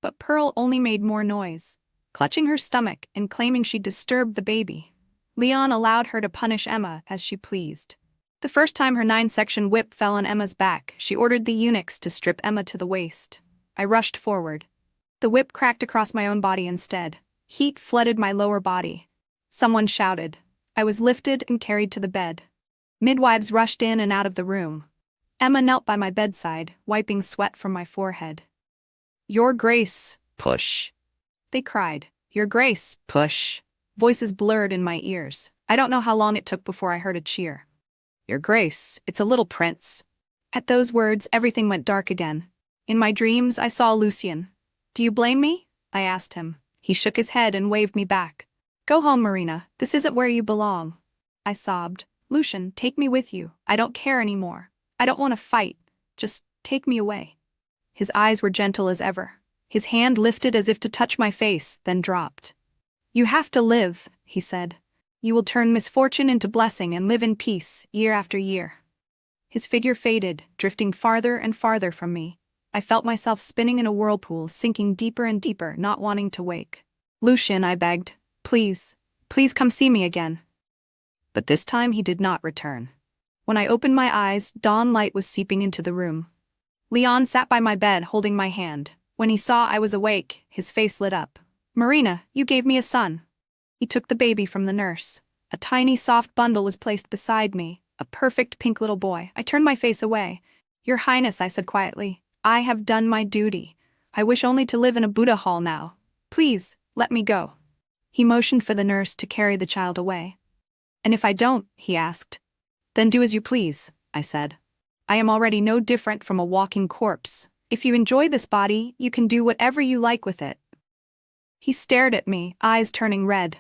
But Pearl only made more noise, clutching her stomach and claiming she disturbed the baby. Leon allowed her to punish Emma as she pleased. The first time her 9-section whip fell on Emma's back, she ordered the eunuchs to strip Emma to the waist. I rushed forward. The whip cracked across my own body instead. Heat flooded my lower body. Someone shouted. I was lifted and carried to the bed. Midwives rushed in and out of the room. Emma knelt by my bedside, wiping sweat from my forehead. "Your Grace, push," they cried. "Your Grace, push." Voices blurred in my ears. I don't know how long it took before I heard a cheer. "Your Grace, it's a little prince." At those words, everything went dark again. In my dreams, I saw Lucien. "Do you blame me?" I asked him. He shook his head and waved me back. "Go home, Marina. This isn't where you belong." I sobbed. "Lucien, take me with you. I don't care anymore. I don't want to fight. Just take me away." His eyes were gentle as ever. His hand lifted as if to touch my face, then dropped. "You have to live," he said. "You will turn misfortune into blessing and live in peace, year after year." His figure faded, drifting farther and farther from me. I felt myself spinning in a whirlpool, sinking deeper and deeper, not wanting to wake. "Lucien," I begged. "Please, please come see me again." But this time he did not return. When I opened my eyes, dawn light was seeping into the room. Leon sat by my bed, holding my hand. When he saw I was awake, his face lit up. "Marina, you gave me a son." He took the baby from the nurse. A tiny, soft bundle was placed beside me, a perfect pink little boy. I turned my face away. "Your Highness," I said quietly, "I have done my duty. I wish only to live in a Buddha hall now. Please, let me go." He motioned for the nurse to carry the child away. "And if I don't?" he asked. "Then do as you please," I said. "I am already no different from a walking corpse. If you enjoy this body, you can do whatever you like with it." He stared at me, eyes turning red.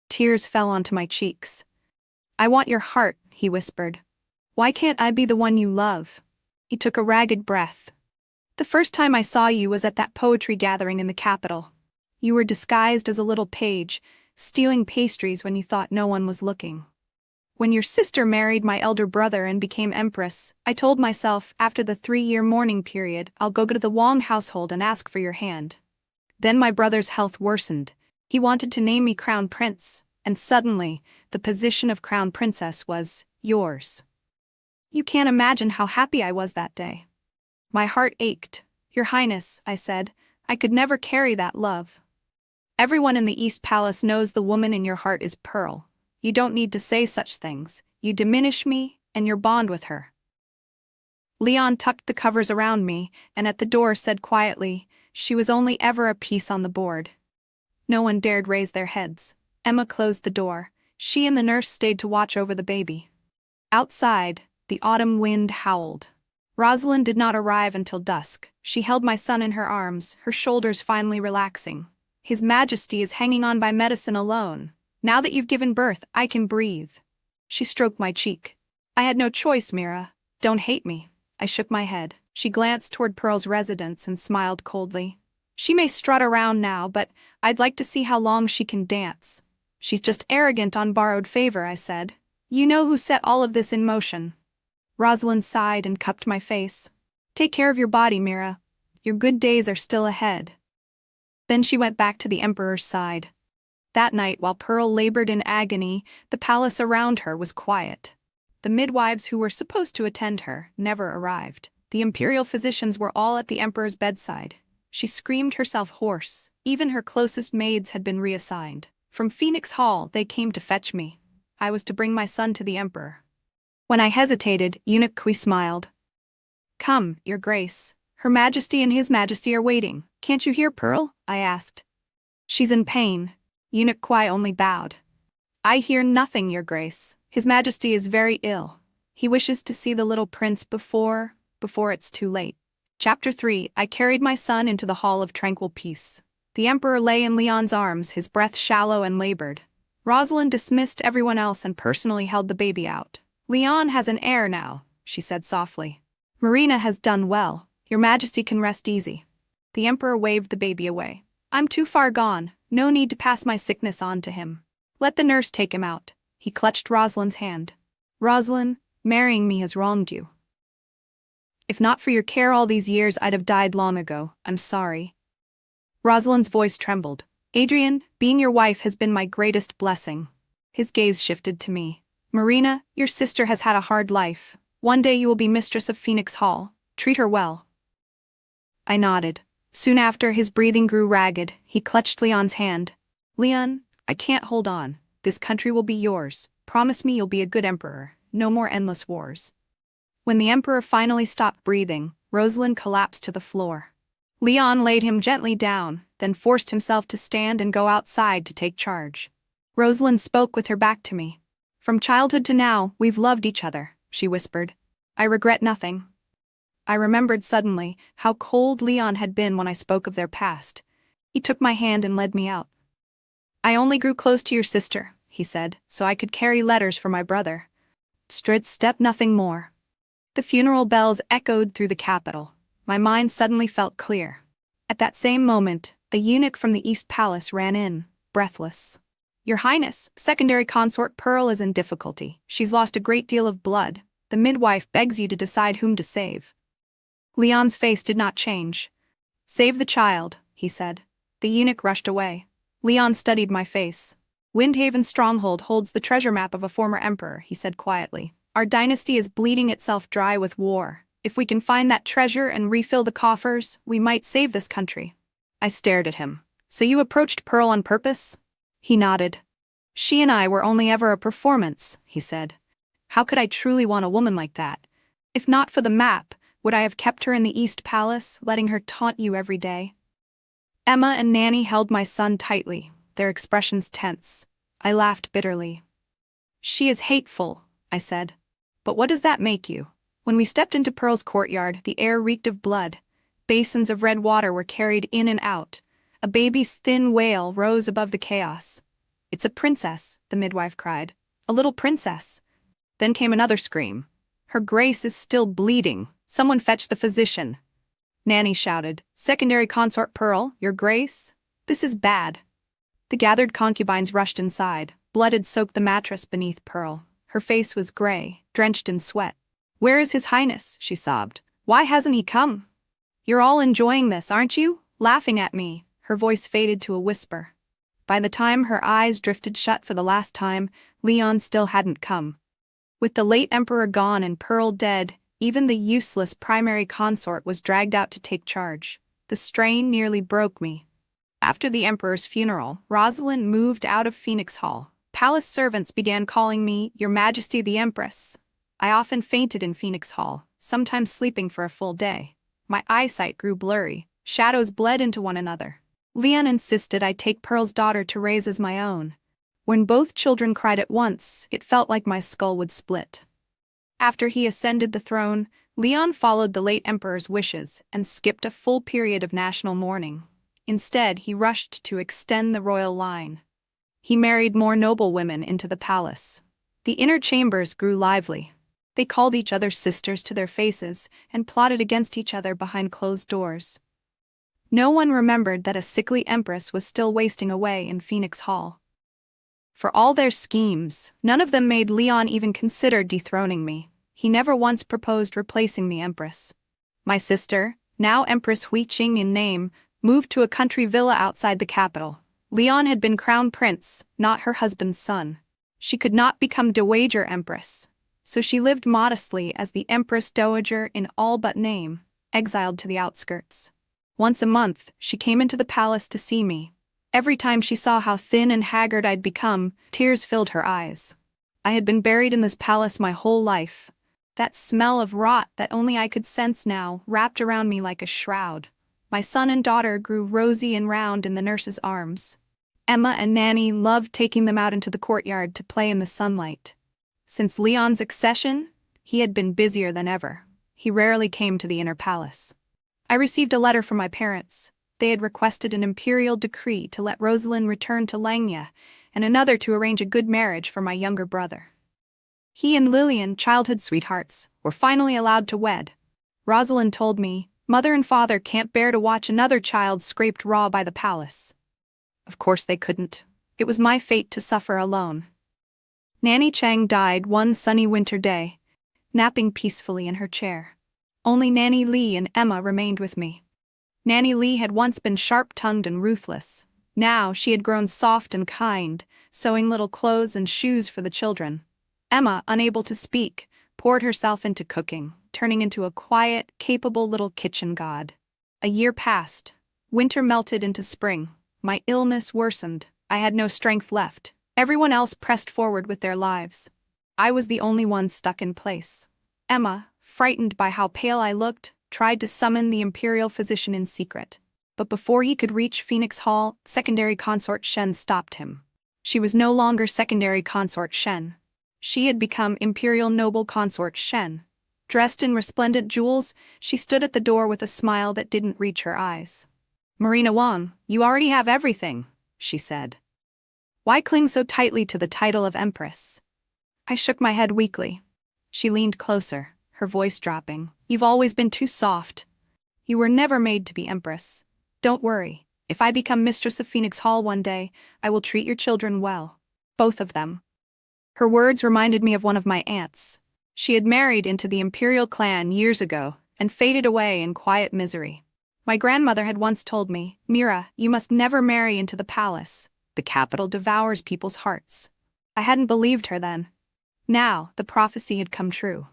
Tears fell onto my cheeks. "I want your heart," he whispered. "Why can't I be the one you love?" He took a ragged breath. "The first time I saw you was at that poetry gathering in the capital. You were disguised as a little page, stealing pastries when you thought no one was looking. When your sister married my elder brother and became empress, I told myself, after the 3-year mourning period, I'll go to the Wang household and ask for your hand. Then my brother's health worsened. He wanted to name me crown prince, and suddenly, the position of crown princess was yours. You can't imagine how happy I was that day. My heart ached. Your Highness," I said, "I could never carry that love. Everyone in the East Palace knows the woman in your heart is Pearl. You don't need to say such things. You diminish me and your bond with her." Leon tucked the covers around me and at the door said quietly, "She was only ever a piece on the board." No one dared raise their heads. Emma closed the door. She and the nurse stayed to watch over the baby. Outside, the autumn wind howled. Rosalind did not arrive until dusk. She held my son in her arms, her shoulders finally relaxing. "His Majesty is hanging on by medicine alone. Now that you've given birth, I can breathe." She stroked my cheek. "I had no choice, Mira. Don't hate me." I shook my head. She glanced toward Pearl's residence and smiled coldly. "She may strut around now, but I'd like to see how long she can dance." "She's just arrogant on borrowed favor," I said. "You know who set all of this in motion." Rosalind sighed and cupped my face. "Take care of your body, Mira. Your good days are still ahead." Then she went back to the Emperor's side. That night, while Pearl labored in agony, the palace around her was quiet. The midwives who were supposed to attend her never arrived. The imperial physicians were all at the Emperor's bedside. She screamed herself hoarse. Even her closest maids had been reassigned. From Phoenix Hall, they came to fetch me. I was to bring my son to the Emperor. When I hesitated, Eunuch Kui smiled. "Come, Your Grace. Her Majesty and His Majesty are waiting." "Can't you hear Pearl?" I asked. "She's in pain." Eunuch Kui only bowed. "I hear nothing, Your Grace. His Majesty is very ill. He wishes to see the little prince before it's too late." Chapter 3. I carried my son into the Hall of Tranquil Peace. The Emperor lay in Leon's arms, his breath shallow and labored. Rosalind dismissed everyone else and personally held the baby out. "Leon has an heir now," she said softly. "Marina has done well. Your Majesty can rest easy." The Emperor waved the baby away. "I'm too far gone. No need to pass my sickness on to him. Let the nurse take him out." He clutched Rosalind's hand. "Rosalind, marrying me has wronged you. If not for your care all these years, I'd have died long ago. I'm sorry." Rosalind's voice trembled. "Adrian, being your wife has been my greatest blessing." His gaze shifted to me. "Marina, your sister has had a hard life. One day you will be mistress of Phoenix Hall. Treat her well." I nodded. Soon after, his breathing grew ragged. He clutched Leon's hand. "Leon, I can't hold on. This country will be yours. Promise me you'll be a good emperor. No more endless wars." When the Emperor finally stopped breathing, Rosalind collapsed to the floor. Leon laid him gently down, then forced himself to stand and go outside to take charge. Rosalind spoke with her back to me. "From childhood to now, we've loved each other," she whispered. "I regret nothing." I remembered suddenly how cold Leon had been when I spoke of their past. He took my hand and led me out. "I only grew close to your sister," he said, "so I could carry letters for my brother. Step nothing more." The funeral bells echoed through the capital. My mind suddenly felt clear. At that same moment, a eunuch from the East Palace ran in, breathless. "Your Highness, secondary consort Pearl is in difficulty. She's lost a great deal of blood. The midwife begs you to decide whom to save." Leon's face did not change. "Save the child," he said. The eunuch rushed away. Leon studied my face. "Windhaven's stronghold holds the treasure map of a former emperor," he said quietly. "Our dynasty is bleeding itself dry with war. If we can find that treasure and refill the coffers, we might save this country." I stared at him. "So you approached Pearl on purpose?" He nodded. "She and I were only ever a performance," he said. "How could I truly want a woman like that? If not for the map, would I have kept her in the East Palace, letting her taunt you every day?" Emma and Nanny held my son tightly, their expressions tense. I laughed bitterly. "She is hateful," I said. "But what does that make you?" When we stepped into Pearl's courtyard, the air reeked of blood. Basins of red water were carried in and out. A baby's thin wail rose above the chaos. "It's a princess," the midwife cried. "A little princess." Then came another scream. "Her grace is still bleeding. Someone fetch the physician." Nanny shouted, "Secondary consort Pearl, your grace? This is bad." The gathered concubines rushed inside. Blood had soaked the mattress beneath Pearl. Her face was gray, drenched in sweat. "Where is His Highness?" she sobbed. "Why hasn't he come? You're all enjoying this, aren't you? Laughing at me." Her voice faded to a whisper. By the time her eyes drifted shut for the last time, Leon still hadn't come. With the late emperor gone and Pearl dead, even the useless primary consort was dragged out to take charge. The strain nearly broke me. After the emperor's funeral, Rosalind moved out of Phoenix Hall. Palace servants began calling me Your Majesty the Empress. I often fainted in Phoenix Hall, sometimes sleeping for a full day. My eyesight grew blurry. Shadows bled into one another. Leon insisted I take Pearl's daughter to raise as my own. When both children cried at once, it felt like my skull would split. After he ascended the throne, Leon followed the late emperor's wishes and skipped a full period of national mourning. Instead, he rushed to extend the royal line. He married more noble women into the palace. The inner chambers grew lively. They called each other sisters to their faces and plotted against each other behind closed doors. No one remembered that a sickly empress was still wasting away in Phoenix Hall. For all their schemes, none of them made Leon even consider dethroning me. He never once proposed replacing the empress. My sister, now Empress Huiqing in name, moved to a country villa outside the capital. Leon had been crown prince, not her husband's son. She could not become dowager empress, so she lived modestly as the Empress Dowager in all but name, exiled to the outskirts. Once a month, she came into the palace to see me. Every time she saw how thin and haggard I'd become, tears filled her eyes. I had been buried in this palace my whole life. That smell of rot that only I could sense now wrapped around me like a shroud. My son and daughter grew rosy and round in the nurse's arms. Emma and Nanny loved taking them out into the courtyard to play in the sunlight. Since Leon's accession, he had been busier than ever. He rarely came to the inner palace. I received a letter from my parents. They had requested an imperial decree to let Rosalind return to Langya and another to arrange a good marriage for my younger brother. He and Lillian, childhood sweethearts, were finally allowed to wed. Rosalind told me, mother and father can't bear to watch another child scraped raw by the palace. Of course they couldn't. It was my fate to suffer alone. Nanny Chang died one sunny winter day, napping peacefully in her chair. Only Nanny Lee and Emma remained with me. Nanny Lee had once been sharp-tongued and ruthless. Now she had grown soft and kind, sewing little clothes and shoes for the children. Emma, unable to speak, poured herself into cooking, turning into a quiet, capable little kitchen god. A year passed. Winter melted into spring. My illness worsened. I had no strength left. Everyone else pressed forward with their lives. I was the only one stuck in place. Emma, frightened by how pale I looked, tried to summon the imperial physician in secret. But before he could reach Phoenix Hall, secondary consort Shen stopped him. She was no longer secondary consort Shen. She had become imperial noble consort Shen. Dressed in resplendent jewels, she stood at the door with a smile that didn't reach her eyes. "Marina Wang, you already have everything," she said. "Why cling so tightly to the title of Empress?" I shook my head weakly. She leaned closer, her voice dropping. "You've always been too soft. You were never made to be Empress. Don't worry. If I become mistress of Phoenix Hall one day, I will treat your children well. Both of them." Her words reminded me of one of my aunts. She had married into the imperial clan years ago and faded away in quiet misery. My grandmother had once told me, "Mira, you must never marry into the palace. The capital devours people's hearts." I hadn't believed her then. Now, the prophecy had come true.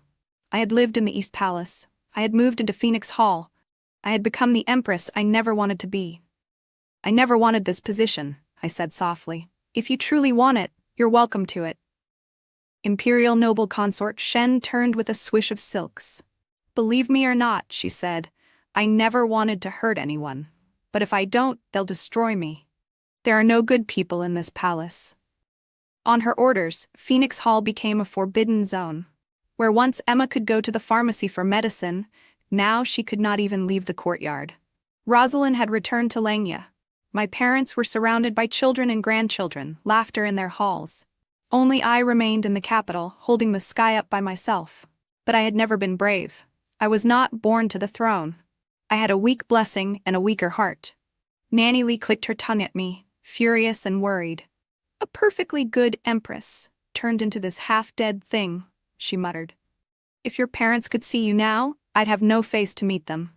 I had lived in the East Palace. I had moved into Phoenix Hall. I had become the Empress I never wanted to be. "I never wanted this position," I said softly. "If you truly want it, you're welcome to it." Imperial noble consort Shen turned with a swish of silks. "Believe me or not," she said, "I never wanted to hurt anyone. But if I don't, they'll destroy me. There are no good people in this palace." On her orders, Phoenix Hall became a forbidden zone. Where once Emma could go to the pharmacy for medicine, now she could not even leave the courtyard. Rosalind had returned to Langya. My parents were surrounded by children and grandchildren, laughter in their halls. Only I remained in the capital, holding the sky up by myself. But I had never been brave. I was not born to the throne. I had a weak blessing and a weaker heart. Nanny Lee clicked her tongue at me, furious and worried. "A perfectly good empress turned into this half-dead thing," she muttered. "If your parents could see you now, I'd have no face to meet them.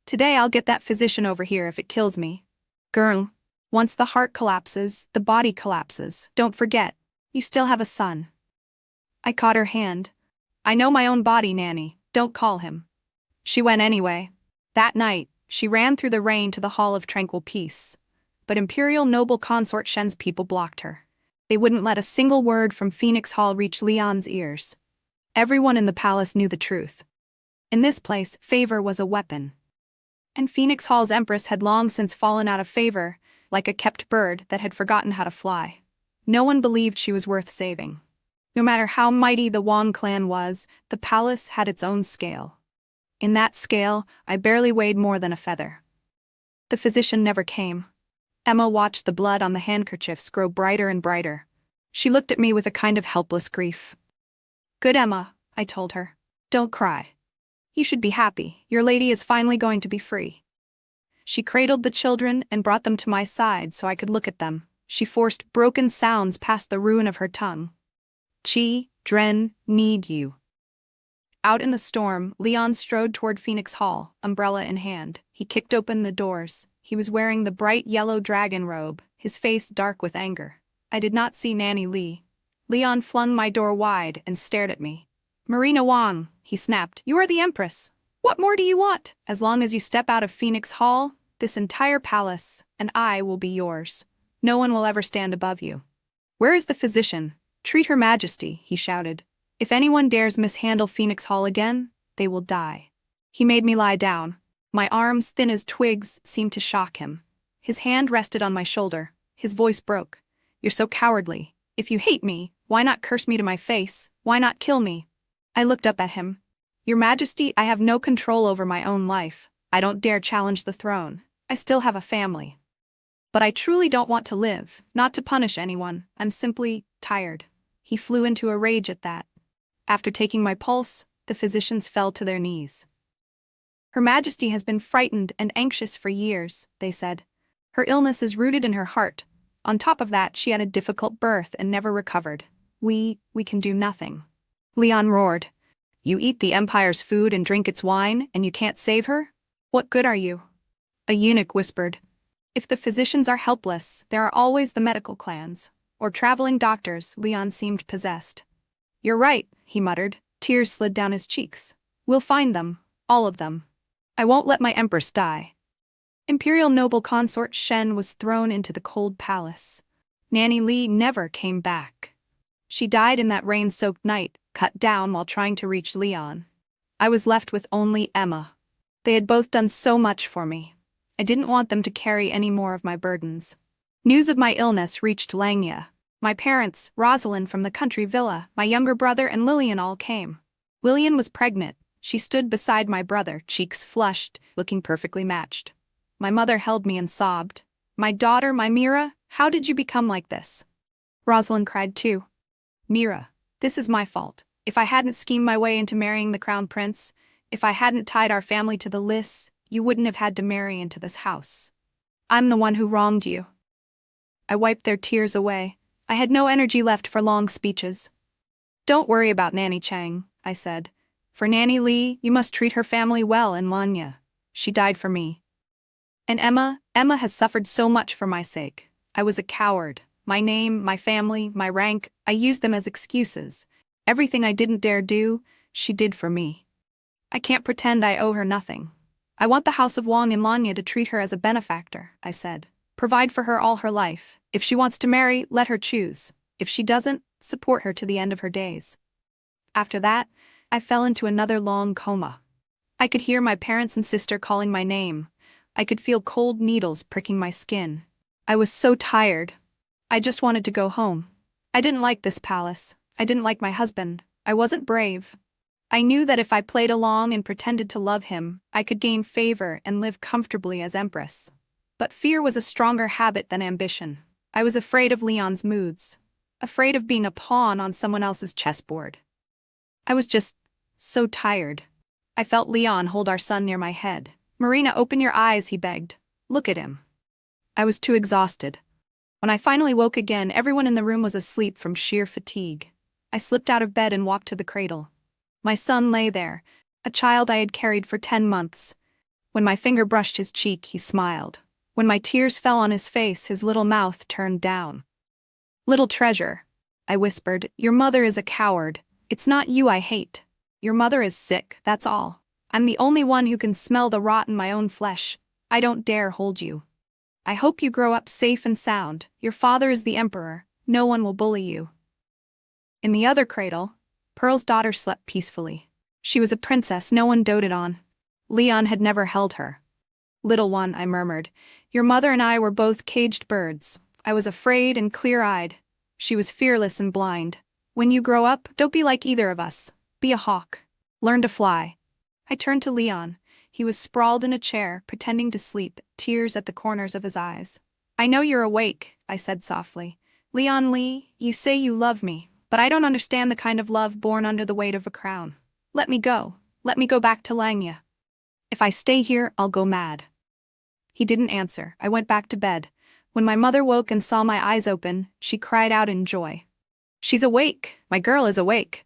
Today I'll get that physician over here if it kills me. Girl, once the heart collapses, the body collapses. Don't forget, you still have a son." I caught her hand. "I know my own body, Nanny. Don't call him." She went anyway. That night, she ran through the rain to the Hall of Tranquil Peace. But Imperial Noble Consort Shen's people blocked her. They wouldn't let a single word from Phoenix Hall reach Leon's ears. Everyone in the palace knew the truth. In this place, favor was a weapon. And Phoenix Hall's empress had long since fallen out of favor, like a kept bird that had forgotten how to fly. No one believed she was worth saving. No matter how mighty the Wang clan was, the palace had its own scale. In that scale, I barely weighed more than a feather. The physician never came. Emma watched the blood on the handkerchiefs grow brighter and brighter. She looked at me with a kind of helpless grief. "Good Emma," I told her. "Don't cry. You should be happy. Your lady is finally going to be free." She cradled the children and brought them to my side so I could look at them. She forced broken sounds past the ruin of her tongue. "Chi, Dren, need you." Out in the storm, Leon strode toward Phoenix Hall, umbrella in hand. He kicked open the doors. He was wearing the bright yellow dragon robe, his face dark with anger. I did not see Nanny Lee. Leon flung my door wide and stared at me. "Marina Wang," he snapped, "you are the Empress. What more do you want? As long as you step out of Phoenix Hall, this entire palace, and I will be yours. No one will ever stand above you." "Where is the physician? Treat Her Majesty," he shouted. "If anyone dares mishandle Phoenix Hall again, they will die." He made me lie down. My arms, thin as twigs, seemed to shock him. His hand rested on my shoulder. His voice broke. "You're so cowardly. If you hate me, why not curse me to my face? Why not kill me?" I looked up at him. "Your Majesty, I have no control over my own life. I don't dare challenge the throne. I still have a family." But I truly don't want to live, not to punish anyone, I'm simply tired. He flew into a rage at that. After taking my pulse, the physicians fell to their knees. Her Majesty has been frightened and anxious for years, they said. Her illness is rooted in her heart. On top of that, she had a difficult birth and never recovered. We can do nothing. Leon roared. You eat the Empire's food and drink its wine, and you can't save her? What good are you? A eunuch whispered. If the physicians are helpless, there are always the medical clans. Or traveling doctors. Leon seemed possessed. You're right, he muttered. Tears slid down his cheeks. We'll find them. All of them. I won't let my empress die. Imperial noble consort Shen was thrown into the cold palace. Nanny Li never came back. She died in that rain-soaked night, cut down while trying to reach Leon. I was left with only Emma. They had both done so much for me. I didn't want them to carry any more of my burdens. News of my illness reached Langya. My parents, Rosalind from the country villa, my younger brother and Lillian all came. Lillian was pregnant. She stood beside my brother, cheeks flushed, looking perfectly matched. My mother held me and sobbed. My daughter, my Mira, how did you become like this? Rosalind cried too. Mira, this is my fault. If I hadn't schemed my way into marrying the crown prince, if I hadn't tied our family to the lists, you wouldn't have had to marry into this house. I'm the one who wronged you. I wiped their tears away. I had no energy left for long speeches. Don't worry about Nanny Chang, I said. For Nanny Li, you must treat her family well in Langya. She died for me. And Emma has suffered so much for my sake. I was a coward. My name, my family, my rank, I used them as excuses. Everything I didn't dare do, she did for me. I can't pretend I owe her nothing. I want the House of Wang in Langya to treat her as a benefactor, I said. Provide for her all her life. If she wants to marry, let her choose. If she doesn't, support her to the end of her days. After that, I fell into another long coma. I could hear my parents and sister calling my name. I could feel cold needles pricking my skin. I was so tired. I just wanted to go home. I didn't like this palace. I didn't like my husband. I wasn't brave. I knew that if I played along and pretended to love him, I could gain favor and live comfortably as empress. But fear was a stronger habit than ambition. I was afraid of Leon's moods, afraid of being a pawn on someone else's chessboard. I was just so tired. I felt Leon hold our son near my head. Marina, open your eyes, he begged. Look at him. I was too exhausted. When I finally woke again, everyone in the room was asleep from sheer fatigue. I slipped out of bed and walked to the cradle. My son lay there, a child I had carried for 10 months. When my finger brushed his cheek, he smiled. When my tears fell on his face, his little mouth turned down. Little treasure, I whispered, your mother is a coward. It's not you I hate. Your mother is sick, that's all. I'm the only one who can smell the rot in my own flesh. I don't dare hold you. I hope you grow up safe and sound. Your father is the emperor. No one will bully you. In the other cradle, Pearl's daughter slept peacefully. She was a princess no one doted on. Leon had never held her. Little one, I murmured, your mother and I were both caged birds. I was afraid and clear-eyed. She was fearless and blind. When you grow up, don't be like either of us. Be a hawk. Learn to fly. I turned to Leon. He was sprawled in a chair, pretending to sleep, tears at the corners of his eyes. I know you're awake, I said softly. Leon Lee, you say you love me, but I don't understand the kind of love born under the weight of a crown. Let me go. Let me go back to Langya. If I stay here, I'll go mad. He didn't answer. I went back to bed. When my mother woke and saw my eyes open, she cried out in joy. She's awake. My girl is awake.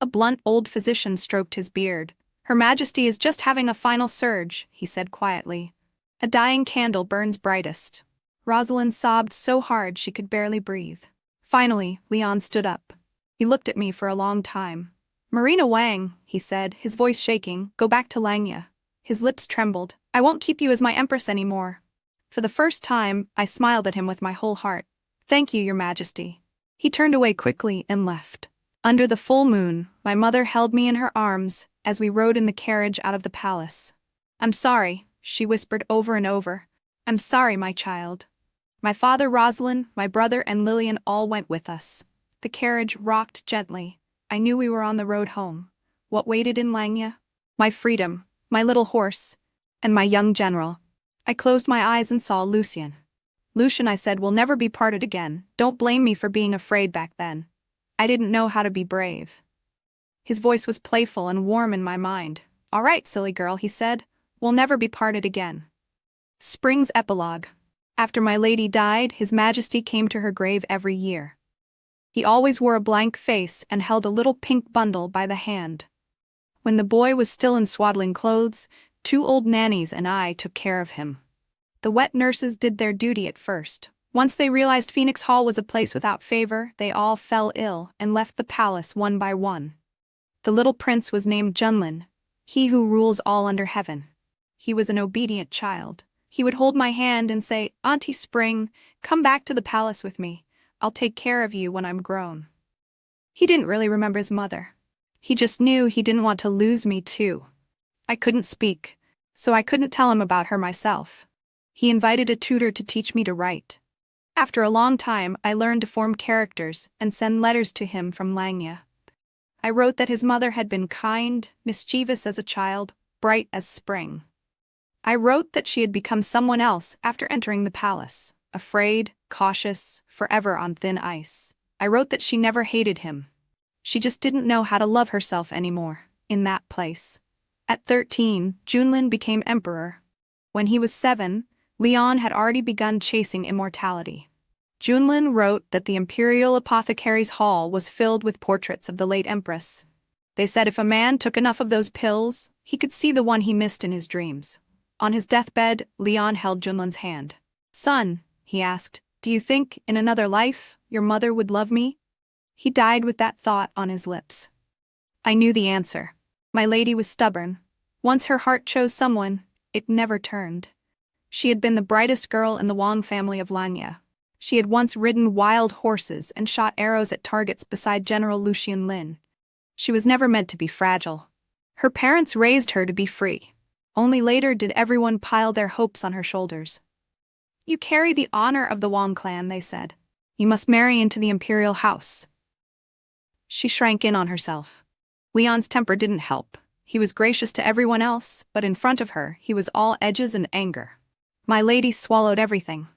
A blunt old physician stroked his beard. Her Majesty is just having a final surge, he said quietly. A dying candle burns brightest. Rosalind sobbed so hard she could barely breathe. Finally, Leon stood up. He looked at me for a long time. Marina Wang, he said, his voice shaking, go back to Langya. His lips trembled. I won't keep you as my empress anymore. For the first time, I smiled at him with my whole heart. Thank you, Your Majesty. He turned away quickly and left. Under the full moon, my mother held me in her arms as we rode in the carriage out of the palace. I'm sorry, she whispered over and over. I'm sorry, my child. My father, Rosalind, my brother, and Lillian all went with us. The carriage rocked gently. I knew we were on the road home. What waited in Langya? My freedom, my little horse, and my young general. I closed my eyes and saw Lucien. Lucian, I said, we'll never be parted again. Don't blame me for being afraid back then. I didn't know how to be brave. His voice was playful and warm in my mind. All right, silly girl, he said. We'll never be parted again. Spring's epilogue. After my lady died, His Majesty came to her grave every year. He always wore a blank face and held a little pink bundle by the hand. When the boy was still in swaddling clothes, 2 old nannies and I took care of him. The wet nurses did their duty at first. Once they realized Phoenix Hall was a place without favor, they all fell ill and left the palace one by one. The little prince was named Junlin, he who rules all under heaven. He was an obedient child. He would hold my hand and say, Auntie Spring, come back to the palace with me. I'll take care of you when I'm grown. He didn't really remember his mother. He just knew he didn't want to lose me too. I couldn't speak, so I couldn't tell him about her myself. He invited a tutor to teach me to write. After a long time, I learned to form characters and send letters to him from Langya. I wrote that his mother had been kind, mischievous as a child, bright as spring. I wrote that she had become someone else after entering the palace, afraid, cautious, forever on thin ice. I wrote that she never hated him. She just didn't know how to love herself anymore, in that place. At 13, Junlin became emperor. When he was 7, Leon had already begun chasing immortality. Junlin wrote that the imperial apothecary's hall was filled with portraits of the late empress. They said if a man took enough of those pills, he could see the one he missed in his dreams. On his deathbed, Leon held Junlin's hand. Son, he asked, do you think, in another life, your mother would love me? He died with that thought on his lips. I knew the answer. My lady was stubborn. Once her heart chose someone, it never turned. She had been the brightest girl in the Wang family of Langya. She had once ridden wild horses and shot arrows at targets beside General Lucian Lin. She was never meant to be fragile. Her parents raised her to be free. Only later did everyone pile their hopes on her shoulders. You carry the honor of the Wang clan, they said. You must marry into the imperial house. She shrank in on herself. Leon's temper didn't help. He was gracious to everyone else, but in front of her, he was all edges and anger. My lady swallowed everything.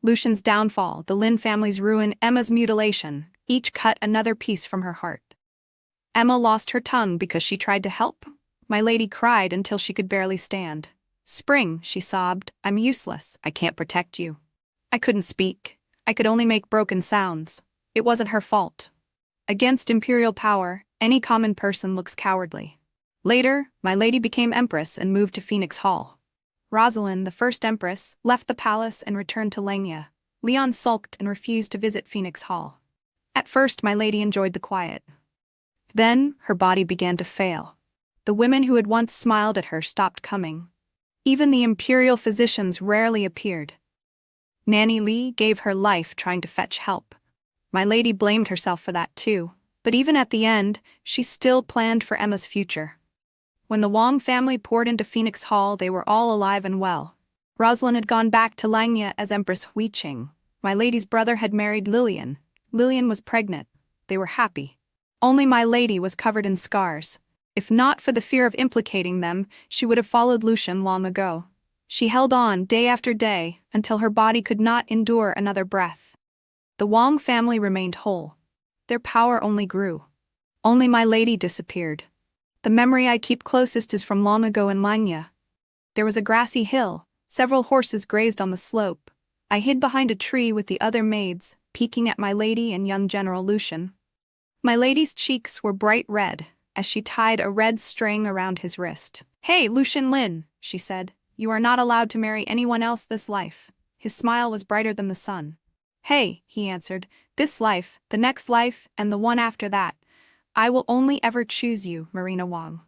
Lucian's downfall, the Lin family's ruin, Emma's mutilation, each cut another piece from her heart. Emma lost her tongue because she tried to help. My lady cried until she could barely stand. Spring, she sobbed, I'm useless, I can't protect you. I couldn't speak. I could only make broken sounds. It wasn't her fault. Against imperial power, any common person looks cowardly. Later, my lady became empress and moved to Phoenix Hall. Rosalind, the first empress, left the palace and returned to Langya. Leon sulked and refused to visit Phoenix Hall. At first, my lady enjoyed the quiet. Then, her body began to fail. The women who had once smiled at her stopped coming. Even the imperial physicians rarely appeared. Nanny Li gave her life trying to fetch help. My lady blamed herself for that too, but even at the end, she still planned for Emma's future. When the Wang family poured into Phoenix Hall, they were all alive and well. Rosalind had gone back to Langya as Empress Huiqing. My lady's brother had married Lilian. Lilian was pregnant. They were happy. Only my lady was covered in scars. If not for the fear of implicating them, she would have followed Lucian long ago. She held on day after day until her body could not endure another breath. The Wang family remained whole. Their power only grew. Only my lady disappeared. The memory I keep closest is from long ago in Langya. There was a grassy hill. Several horses grazed on the slope. I hid behind a tree with the other maids, peeking at my lady and young General Lucian. My lady's cheeks were bright red, as she tied a red string around his wrist. Hey, Lucian Lin, she said, you are not allowed to marry anyone else this life. His smile was brighter than the sun. Hey, he answered, this life, the next life, and the one after that. I will only ever choose you, Marina Wang.